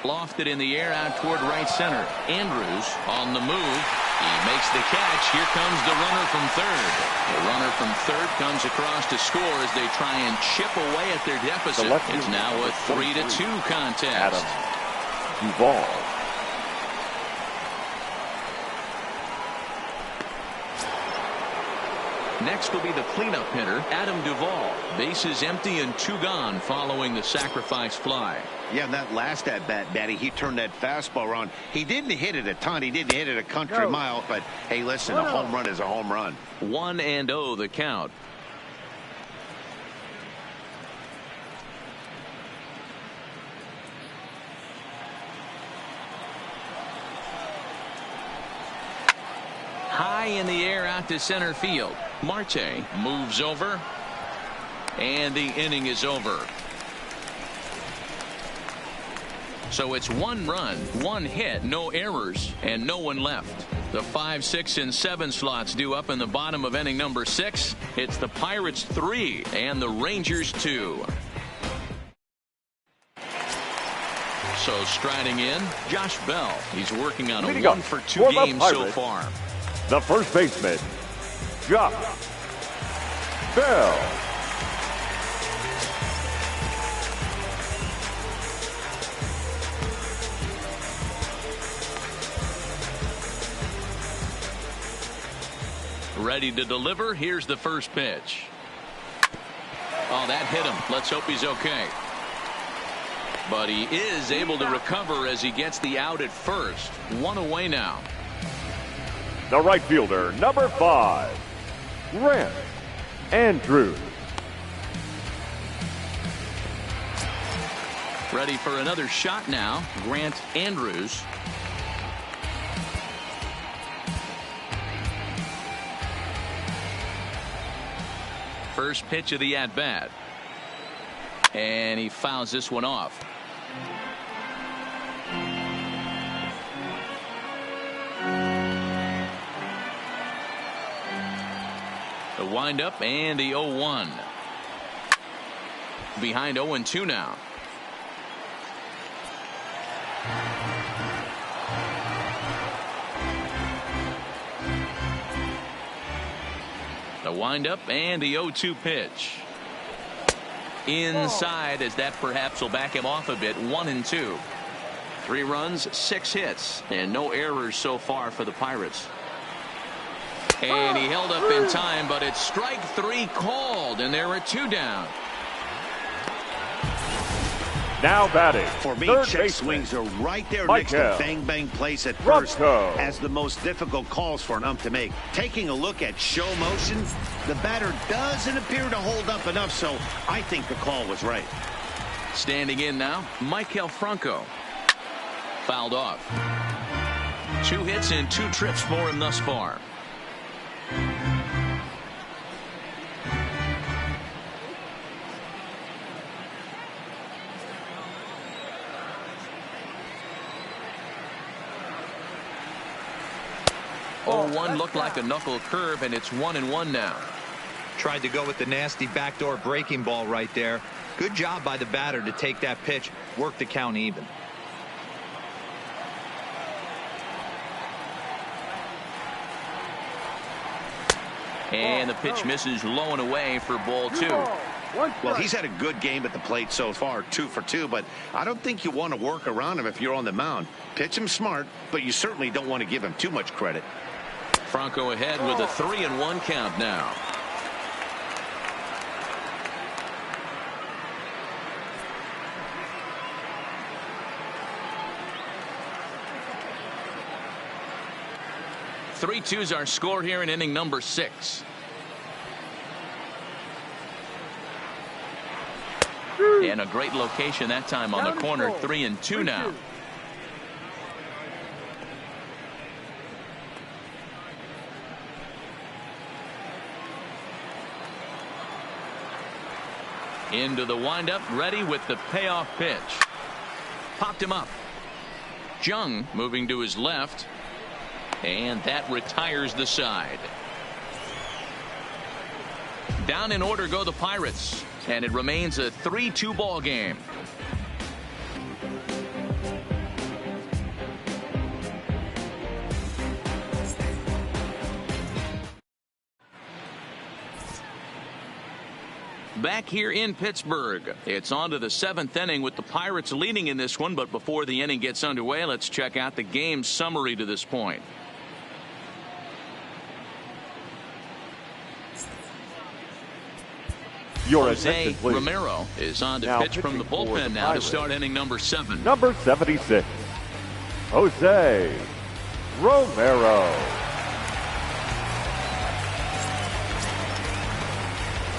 Lofted in the air out toward right center. Andrews on the move. He makes the catch. Here comes the runner from third. The runner from third comes across to score as they try and chip away at their deficit. It's now a 3-2 contest. Adam Duvall. Next will be the cleanup hitter, Adam Duvall. Bases empty and 2 gone following the sacrifice fly. Yeah, and that last at-bat, Daddy, he turned that fastball around. He didn't hit it a ton. He didn't hit it a country mile. But, hey, listen, a home run is a home run. 1-0 the count. High in the air out to center field. Marte moves over. And the inning is over. So it's 1 run, 1 hit, no errors, and no one left. The 5, 6, and 7 slots due up in the bottom of inning number 6. It's the Pirates 3 and the Rangers 2. So striding in, Josh Bell. He's working on a 1-for-2 game so far. The first baseman, Josh Bell. Ready to deliver. Here's the first pitch. Oh, that hit him. Let's hope he's okay. But he is able to recover as he gets the out at first. 1 away now. The right fielder, number 5, Grant Andrews. Ready for another shot now. Grant Andrews. First pitch of the at-bat. And he fouls this one off. The windup and the 0-1. Behind 0-2 now. The windup and the 0-2 pitch. Inside, as that perhaps will back him off a bit. 1-2. 3 runs, 6 hits, and no errors so far for the Pirates. And he held up in time, but it's strike 3 called, and there are 2 down. Now batting. For me, third check baseman, swings are right there Michael next to bang bang place at first as the most difficult calls for an ump to make. Taking a look at show motion, the batter doesn't appear to hold up enough, so I think the call was right. Standing in now, Michael Franco. Fouled off. 2 hits and 2 trips for him thus far. One looked like a knuckle curve, and it's 1-1 now. Tried to go with the nasty backdoor breaking ball right there. Good job by the batter to take that pitch, work the count even. And the pitch misses low and away for ball 2. Well, he's had a good game at the plate so far, 2 for 2, but I don't think you want to work around him if you're on the mound. Pitch him smart, but you certainly don't want to give him too much credit. Franco ahead with a 3-1 count now. Three-2's our score here in inning number 6. And a great location that time on the corner. 3-2 now. Into the windup, ready with the payoff pitch. Popped him up. Jung moving to his left. And that retires the side. Down in order go the Pirates, and it remains a 3-2 ball game. Back here in Pittsburgh, it's on to the 7th inning with the Pirates leading in this one. But before the inning gets underway, let's check out the game summary to this point. Jose Romero is on to pitch from the bullpen now to start inning number 7. Number 76, Jose Romero.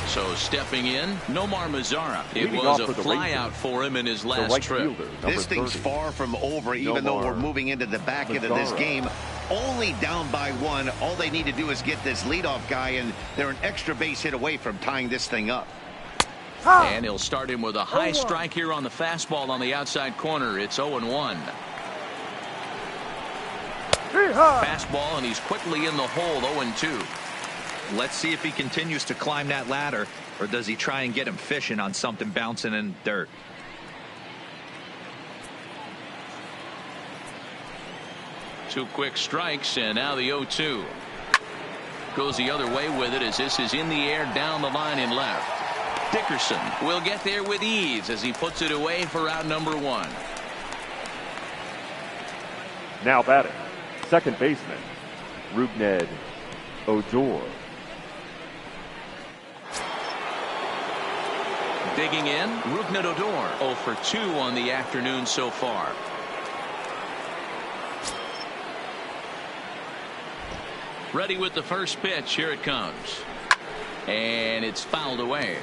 So stepping in, Nomar Mazara. It was a flyout for him in his last trip. This thing's far from over, even though we're moving into the back end of this game. Only down by 1. All they need to do is get this leadoff guy, and they're an extra base hit away from tying this thing up. And he'll start him with a high strike here on the fastball on the outside corner. It's 0-1. Fastball, and he's quickly in the hole, 0-2. Let's see if he continues to climb that ladder, or does he try and get him fishing on something bouncing in dirt. Two quick strikes, and now the 0-2. Goes the other way with it as this is in the air down the line and left. Dickerson will get there with ease as he puts it away for out number 1. Now batting, second baseman, Rougned Odor. Digging in, Rougned Odor 0 for 2 on the afternoon so far. Ready with the first pitch. Here it comes. And it's fouled away.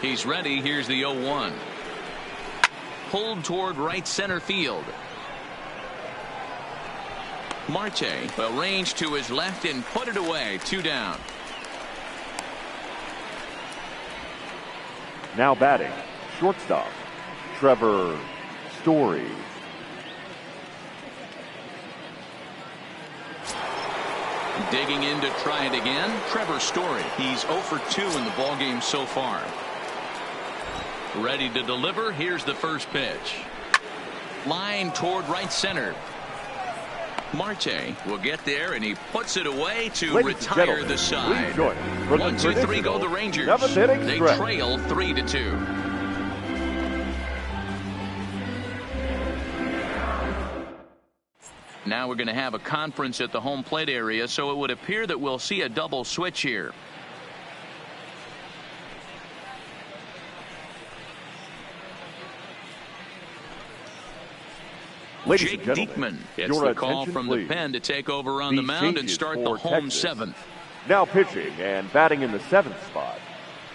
He's ready. Here's the 0-1. Pulled toward right center field. Marte will range to his left and put it away. 2 down. Now batting, shortstop, Trevor Story. Digging in to try it again, Trevor Story. He's 0 for 2 in the ballgame so far. Ready to deliver. Here's the first pitch. Line toward right center. Marte will get there, and he puts it away to retire the side. 1, 2, 3 go the Rangers. They trail 3-2. Now we're going to have a conference at the home plate area, so it would appear that we'll see a double switch here. Jake Diekman gets the call from the pen to take over on the mound and start the home 7th. Now pitching and batting in the 7th spot,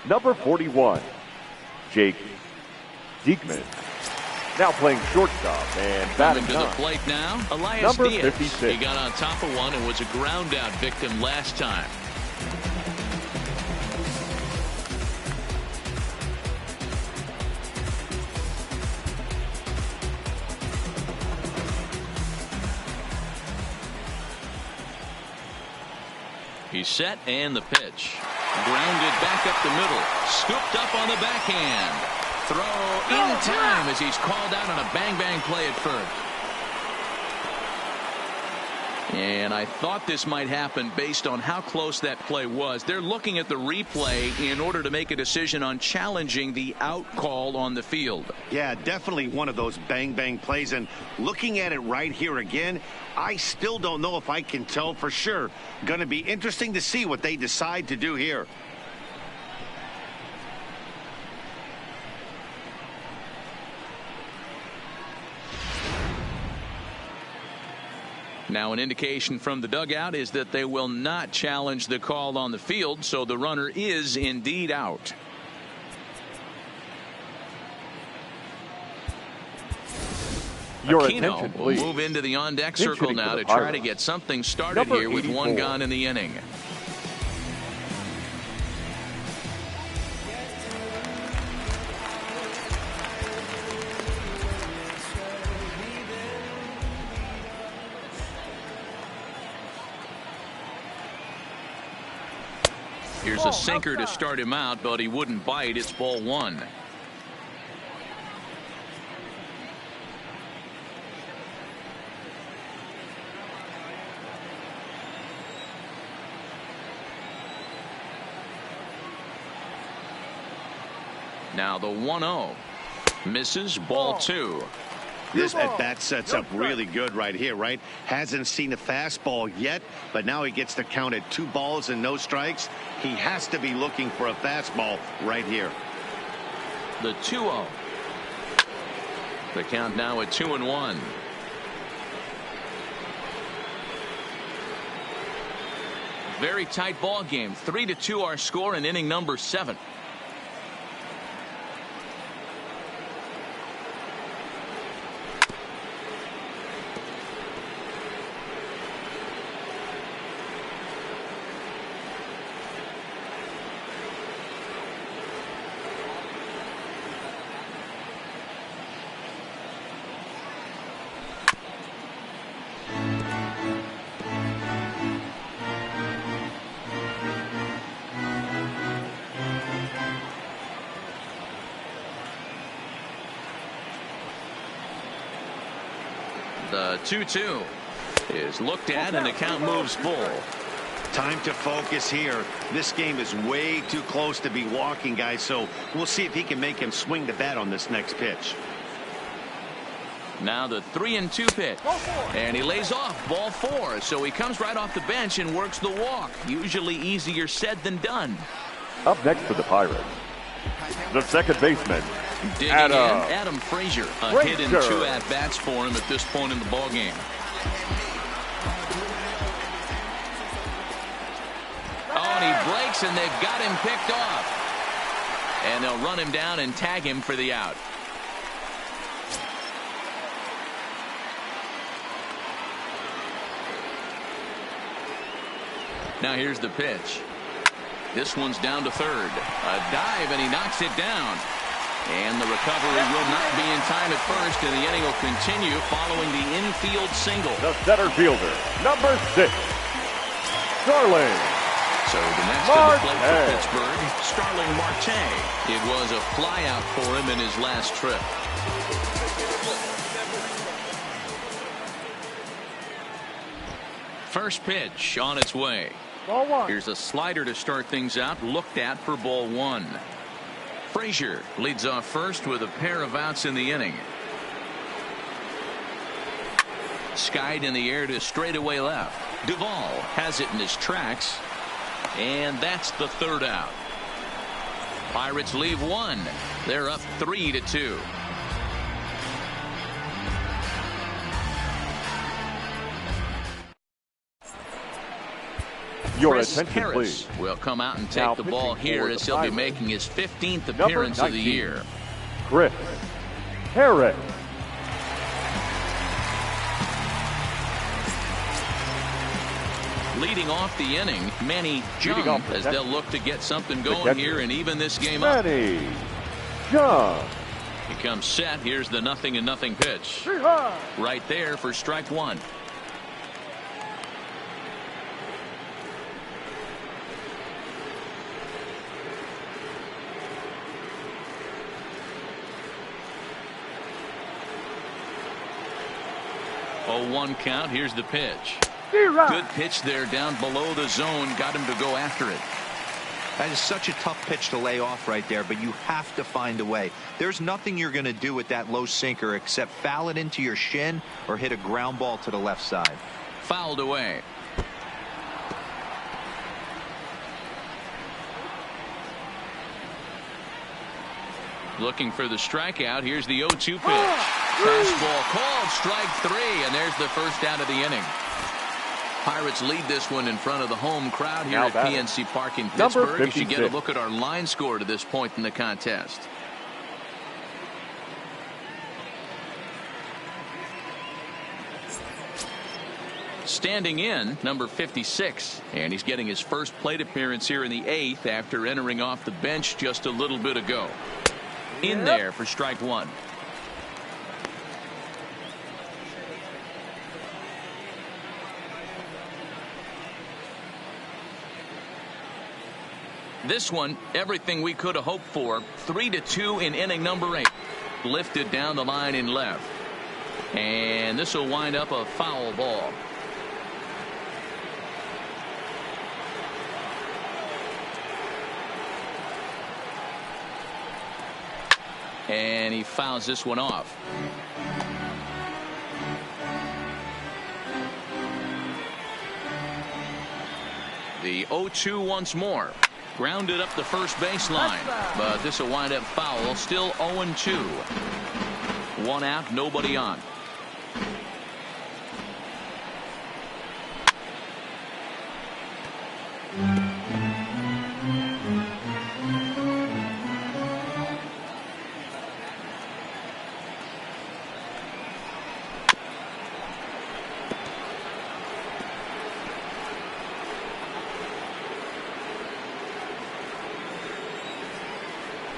number 41, Jake Diekman. Now playing shortstop and batting to the plate now, Elias number Diaz. 56. He got on top of one and was a ground out victim last time. He's set, and the pitch. Grounded back up the middle. Scooped up on the backhand. Throw in time as he's called out on a bang-bang play at first. And I thought this might happen based on how close that play was. They're looking at the replay in order to make a decision on challenging the out call on the field. Yeah, definitely one of those bang-bang plays. And looking at it right here again, I still don't know if I can tell for sure. Going to be interesting to see what they decide to do here. Now an indication from the dugout is that they will not challenge the call on the field, so the runner is indeed out. Aquino will move into the on-deck circle now to try to get something started here with 1 gone in the inning. Here's a sinker to start him out, but he wouldn't bite. It's ball one. Now the 1-0 misses, ball two. This at bat sets up really good right here, right? Hasn't seen a fastball yet, but now he gets to count at 2 balls and no strikes. He has to be looking for a fastball right here. The 2-0. The count now at 2-1. Very tight ball game. 3-2 our score in inning number 7. The 2-2 is looked at and the count moves full. Time to focus here. This game is way too close to be walking, guys, so we'll see if he can make him swing the bat on this next pitch. Now the 3-2 pitch, and he lays off ball 4, so he comes right off the bench and works the walk. Usually easier said than done. Up next for the Pirates, the second baseman, Digging in, Adam Frazier. A hit and 2 at-bats for him at this point in the ballgame. Oh, and he breaks, and they've got him picked off. And they'll run him down and tag him for the out. Now here's the pitch. This one's down to third. A dive, and he knocks it down. And the recovery will not be in time at first, and the inning will continue following the infield single. The center fielder, number 6, Starling. So the next to the plate for Pittsburgh, Starling Marte. It was a flyout for him in his last trip. First pitch on its way. Ball 1. Here's a slider to start things out, looked at for ball 1. Frazier leads off first with a pair of outs in the inning. Skied in the air to straightaway left. Duvall has it in his tracks, and that's the third out. Pirates leave 1. They're up 3-2. Your Chris attention, Harris please. will come out and take Now the ball pitching here for as the he'll be Pirates, making his 15th appearance of the year. Chris Harris. Leading off the inning, Manny Jung, as they'll look to get something going here and even this game up. Manny Jung. He comes set. Here's the 0-0 pitch. Right there for strike 1. Oh, 1 count. Here's the pitch. Good pitch there down below the zone. Got him to go after it. That is such a tough pitch to lay off right there, but you have to find a way. There's nothing you're going to do with that low sinker except foul it into your shin or hit a ground ball to the left side. Fouled away. Looking for the strikeout. Here's the 0-2 pitch. Fastball called, strike 3, and there's the first out of the inning. Pirates lead this one in front of the home crowd here at PNC Park in Pittsburgh. You should get a look at our line score to this point in the contest. Standing in, number 56, and he's getting his first plate appearance here in the 8th after entering off the bench just a little bit ago. In there for strike 1. This one, everything we could have hoped for. 3-2 in inning number 8. Lifted down the line in left. And this will wind up a foul ball. And he fouls this one off. The 0-2 once more. Grounded up the first baseline. But this will wind up foul. Still 0-2. One out, nobody on.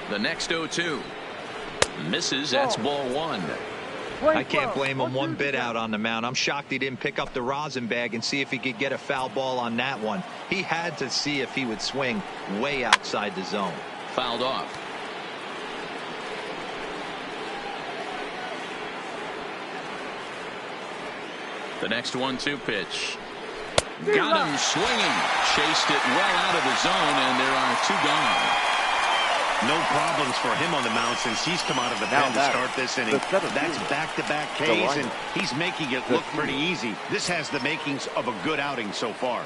The next 0-2 misses. That's ball 1. I can't blame him one bit out on the mound. I'm shocked he didn't pick up the rosin bag and see if he could get a foul ball on that one. He had to see if he would swing way outside the zone. Fouled off. The next 1-2 pitch. Got him swinging. Chased it well out of the zone, and there are 2 gone. No problems for him on the mound since he's come out of the pen to start this inning. That's back-to-back Ks, and he's making it look pretty easy. This has the makings of a good outing so far.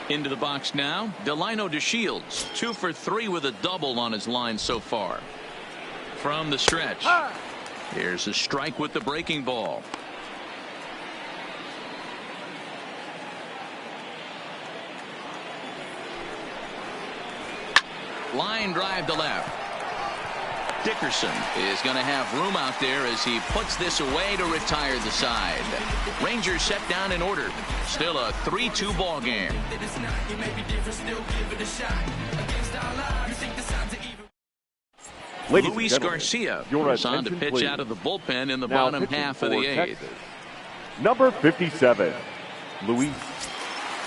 Into the box now, Delino DeShields, 2 for 3 with a double on his line so far. From the stretch, here's a strike with the breaking ball. Line drive to left. Dickerson is going to have room out there as he puts this away to retire the side. Rangers set down in order. Still a 3-2 ball game. Luis Garcia is on to pitch out of the bullpen in the bottom half of the 8th. Number 57, Luis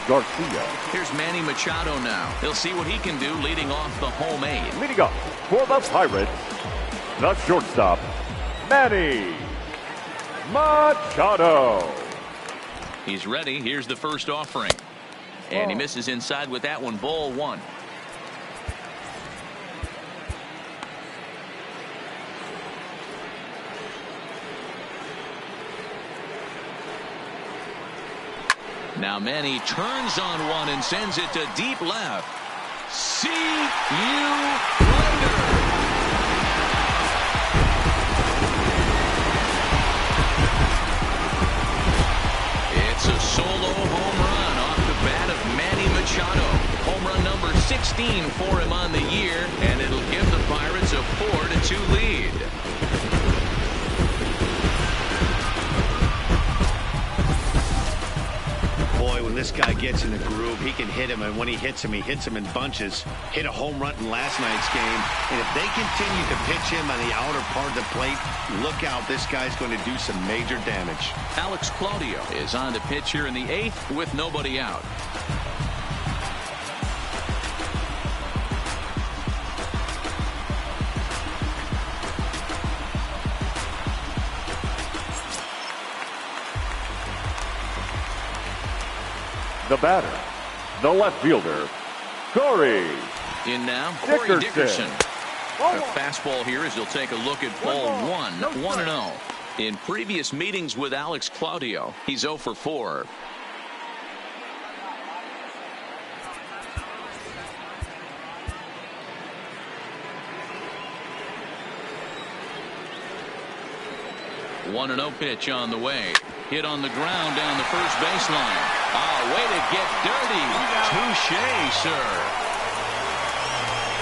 Garcia. Here's Manny Machado now. He'll see what he can do leading off the home 8. Leading up for the Pirates, the shortstop, Manny Machado. He's ready. Here's the first offering. And he misses inside with that one. Ball 1. Now Manny turns on one and sends it to deep left. See you later. It's a solo home run off the bat of Manny Machado. Home run number 16 for him on the year, and it'll give the Pirates a 4-2 lead. Boy, when this guy gets in the groove, he can hit him, and when he hits him in bunches. Hit a home run in last night's game, and if they continue to pitch him on the outer part of the plate, look out, this guy's going to do some major damage. Alex Claudio is on to pitch here in the 8th with nobody out. The batter, the left fielder, Corey. In now, Corey Dickerson. Oh. A fastball here as he'll take a look at ball 1, 1-0. In previous meetings with Alex Claudio, he's 0 for 4. One 1-0 pitch on the way. Hit on the ground down the first baseline. Way to get dirty. Touche, sir.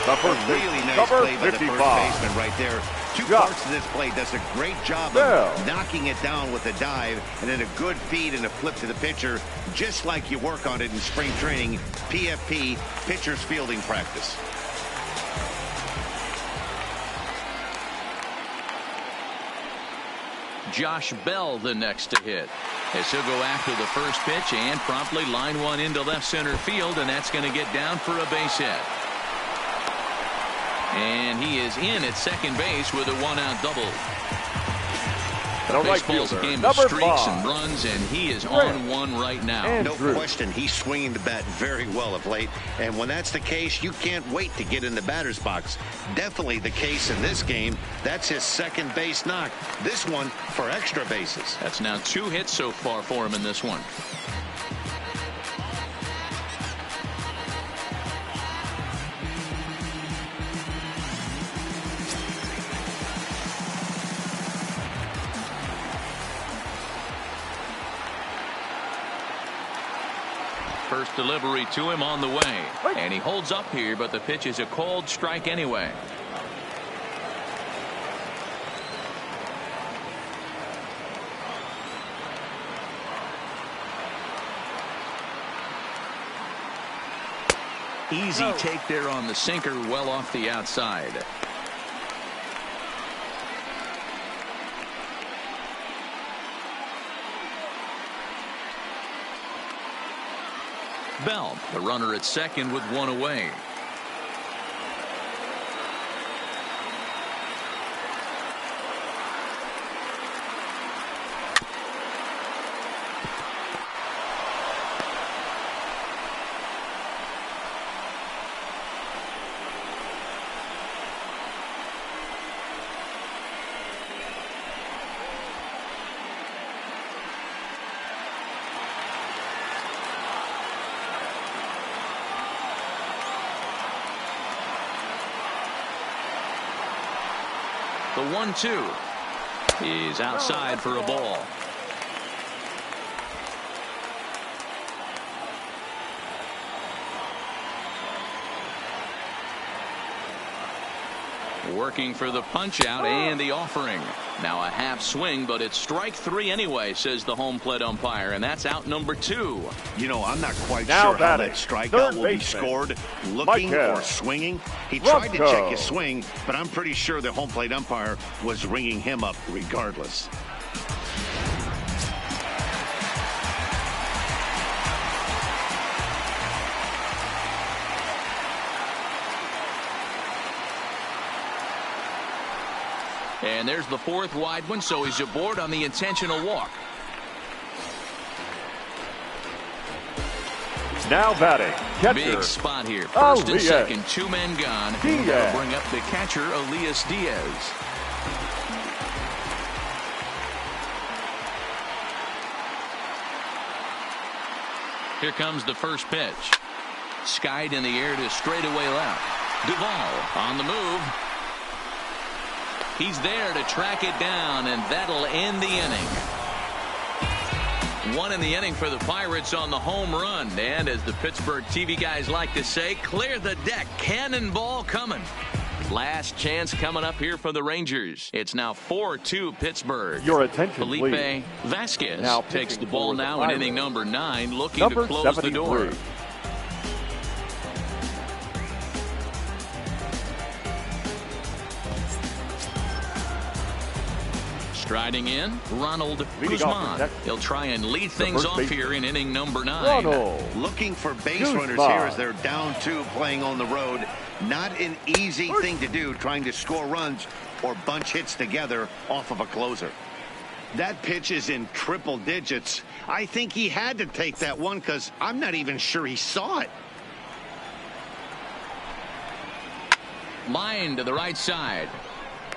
The first really nice play by the first baseman right there. 2 parts of this play. Does a great job of knocking it down with a dive, and then a good feed and a flip to the pitcher, just like you work on it in spring training. PFP, pitcher's fielding practice. Josh Bell the next to hit. As he'll go after the first pitch and promptly line one into left center field, and that's going to get down for a base hit. And he is in at second base with a one-out double. Baseball's a game of streaks and runs, and he is on one right now. No question, he's swinging the bat very well of late. And when that's the case, you can't wait to get in the batter's box. Definitely the case in this game. That's his second base knock. This one for extra bases. That's now 2 hits so far for him in this one. First delivery to him on the way, and he holds up here, but the pitch is a called strike anyway. Easy take there on the sinker, well off the outside. Bell, the runner at second with one away. The 1-2 is outside for a ball. Working for the punch out and the offering. Now a half swing, but it's strike 3 anyway, says the home plate umpire, and that's out number 2. You know, I'm not quite sure how that strikeout will be scored, looking or swinging. He tried to check his swing, but I'm pretty sure the home plate umpire was ringing him up regardless. And there's the 4th wide one, so he's aboard on the intentional walk. Now batting, catcher. Big spot here. First and second, 2 men gone. We're going to bring up the catcher, Elias Diaz. Here comes the first pitch. Skied in the air to straightaway left. Duvall on the move. He's there to track it down, and that'll end the inning. 1 in the inning for the Pirates on the home run. And as the Pittsburgh TV guys like to say, clear the deck. Cannonball coming. Last chance coming up here for the Rangers. It's now 4-2 Pittsburgh. Your attention, Felipe please. Vasquez now takes the ball now in inning number 9, looking number to close 73. the door. Striding in, Ronald Guzman. He'll try and lead things off here in inning number 9. Ronald. Looking for base runners here as they're down 2 playing on the road. Not an easy thing to do, trying to score runs or bunch hits together off of a closer. That pitch is in triple digits. I think he had to take that one because I'm not even sure he saw it. Line to the right side.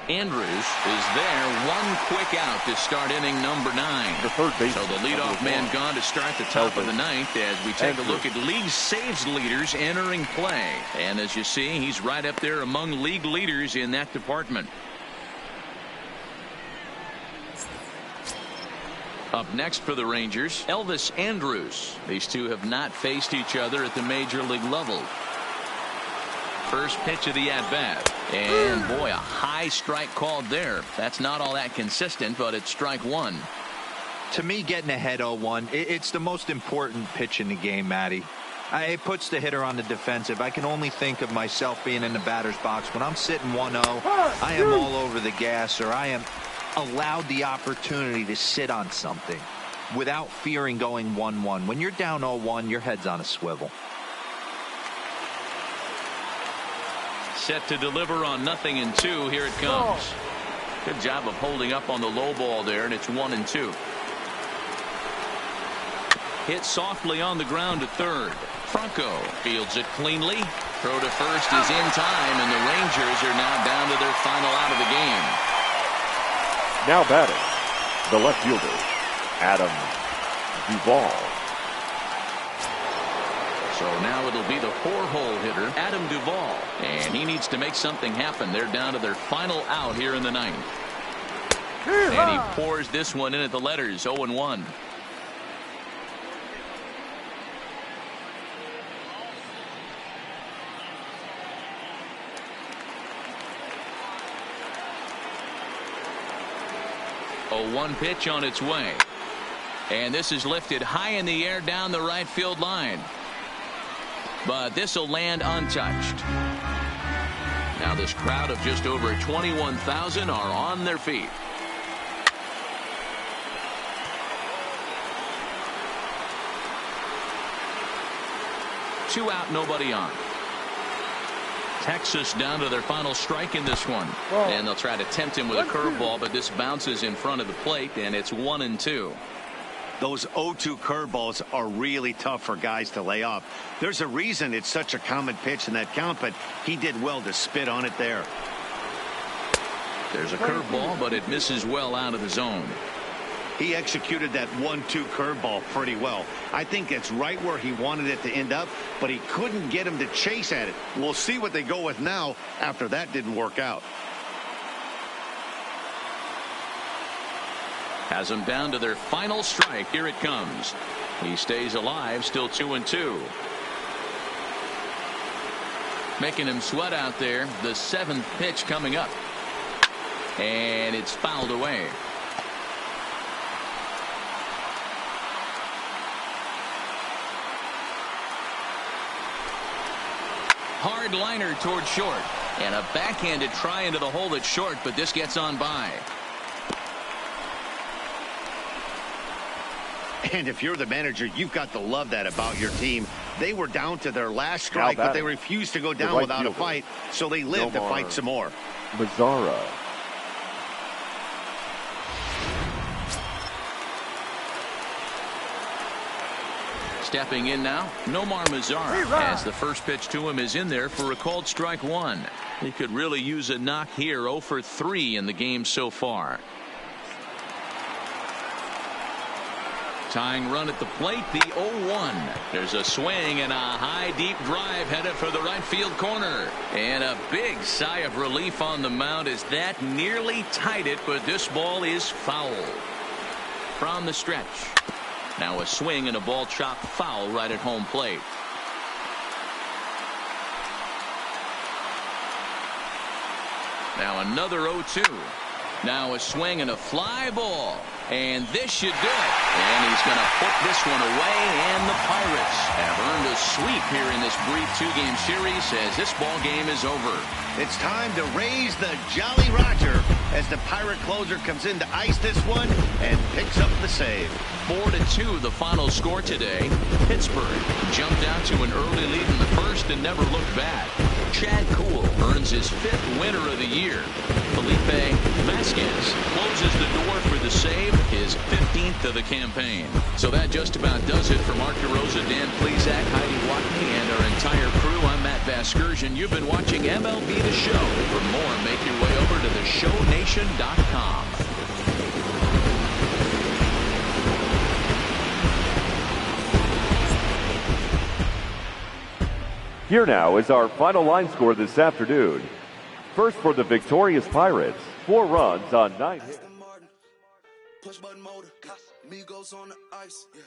Andrews is there. 1 quick out to start inning number 9. The third base. So the leadoff man gone to start the top of the 9th as we take a look at league saves leaders entering play. And as you see, he's right up there among league leaders in that department. Up next for the Rangers, Elvis Andrus. These two have not faced each other at the major league level. First pitch of the at-bat. And boy, a high strike called there. That's not all that consistent, but it's strike 1. To me, getting ahead 0-1, it's the most important pitch in the game, Matty. It puts the hitter on the defensive. I can only think of myself being in the batter's box. When I'm sitting 1-0, I am all over the gas, or I am allowed the opportunity to sit on something without fearing going 1-1. When you're down 0-1, your head's on a swivel. Set to deliver on 0-2. Here it comes. Good job of holding up on the low ball there, and it's 1-2. Hit softly on the ground to third. Franco fields it cleanly. Throw to first is in time, and the Rangers are now down to their final out of the game. Now batting, the left fielder, Adam Duvall. So now it'll be the 4-hole hitter, Adam Duvall. And he needs to make something happen. They're down to their final out here in the ninth. And he pours this one in at the letters, 0-1. A 1 pitch on its way. And this is lifted high in the air down the right field line. But this will land untouched. Now this crowd of just over 21,000 are on their feet. Two out, nobody on. Texas down to their final strike in this one. And they'll try to tempt him with a curveball, but this bounces in front of the plate, and it's 1-2. Those 0-2 curveballs are really tough for guys to lay off. There's a reason it's such a common pitch in that count, but he did well to spit on it there. There's a curveball, but it misses well out of the zone. He executed that 1-2 curveball pretty well. I think it's right where he wanted it to end up, but he couldn't get him to chase at it. We'll see what they go with now after that didn't work out. Has them down to their final strike. Here it comes. He stays alive, still 2-2. Making him sweat out there. The 7th pitch coming up. And it's fouled away. Hard liner toward short. And a backhanded try into the hole that's short, but this gets on by. And if you're the manager, you've got to love that about your team. They were down to their last strike, but they refused to go down without a fight, so they lived to fight some more. Mazzara. Stepping in now, Nomar Mazzara, as the first pitch to him is in there for a called strike 1. He could really use a knock here. 0 for 3 in the game so far. Tying run at the plate, the 0-1. There's a swing and a high deep drive headed for the right field corner. And a big sigh of relief on the mound as that nearly tied it, but this ball is foul. From the stretch. Now a swing and a ball chopped foul right at home plate. Now another 0-2. Now a swing and a fly ball. And this should do it. And he's going to put this one away. And the Pirates have earned a sweep here in this brief 2-game series as this ball game is over. It's time to raise the Jolly Roger as the Pirate closer comes in to ice this one and picks up the save. 4-2 the final score today. Pittsburgh jumped out to an early lead in the first and never looked back. Chad Kuhl earns his 5th winner of the year. Felipe Vasquez closes the door for the save, his 15th of the campaign. So that just about does it for Mark DeRosa, Dan Plesac, Heidi Watney, and our entire crew. I'm Matt Vasgersian. You've been watching MLB The Show. For more, make your way over to theshownation.com. Here now is our final line score this afternoon. First for the victorious Pirates, 4 runs on 9 hits. Push button motor, Migos on the ice, yeah.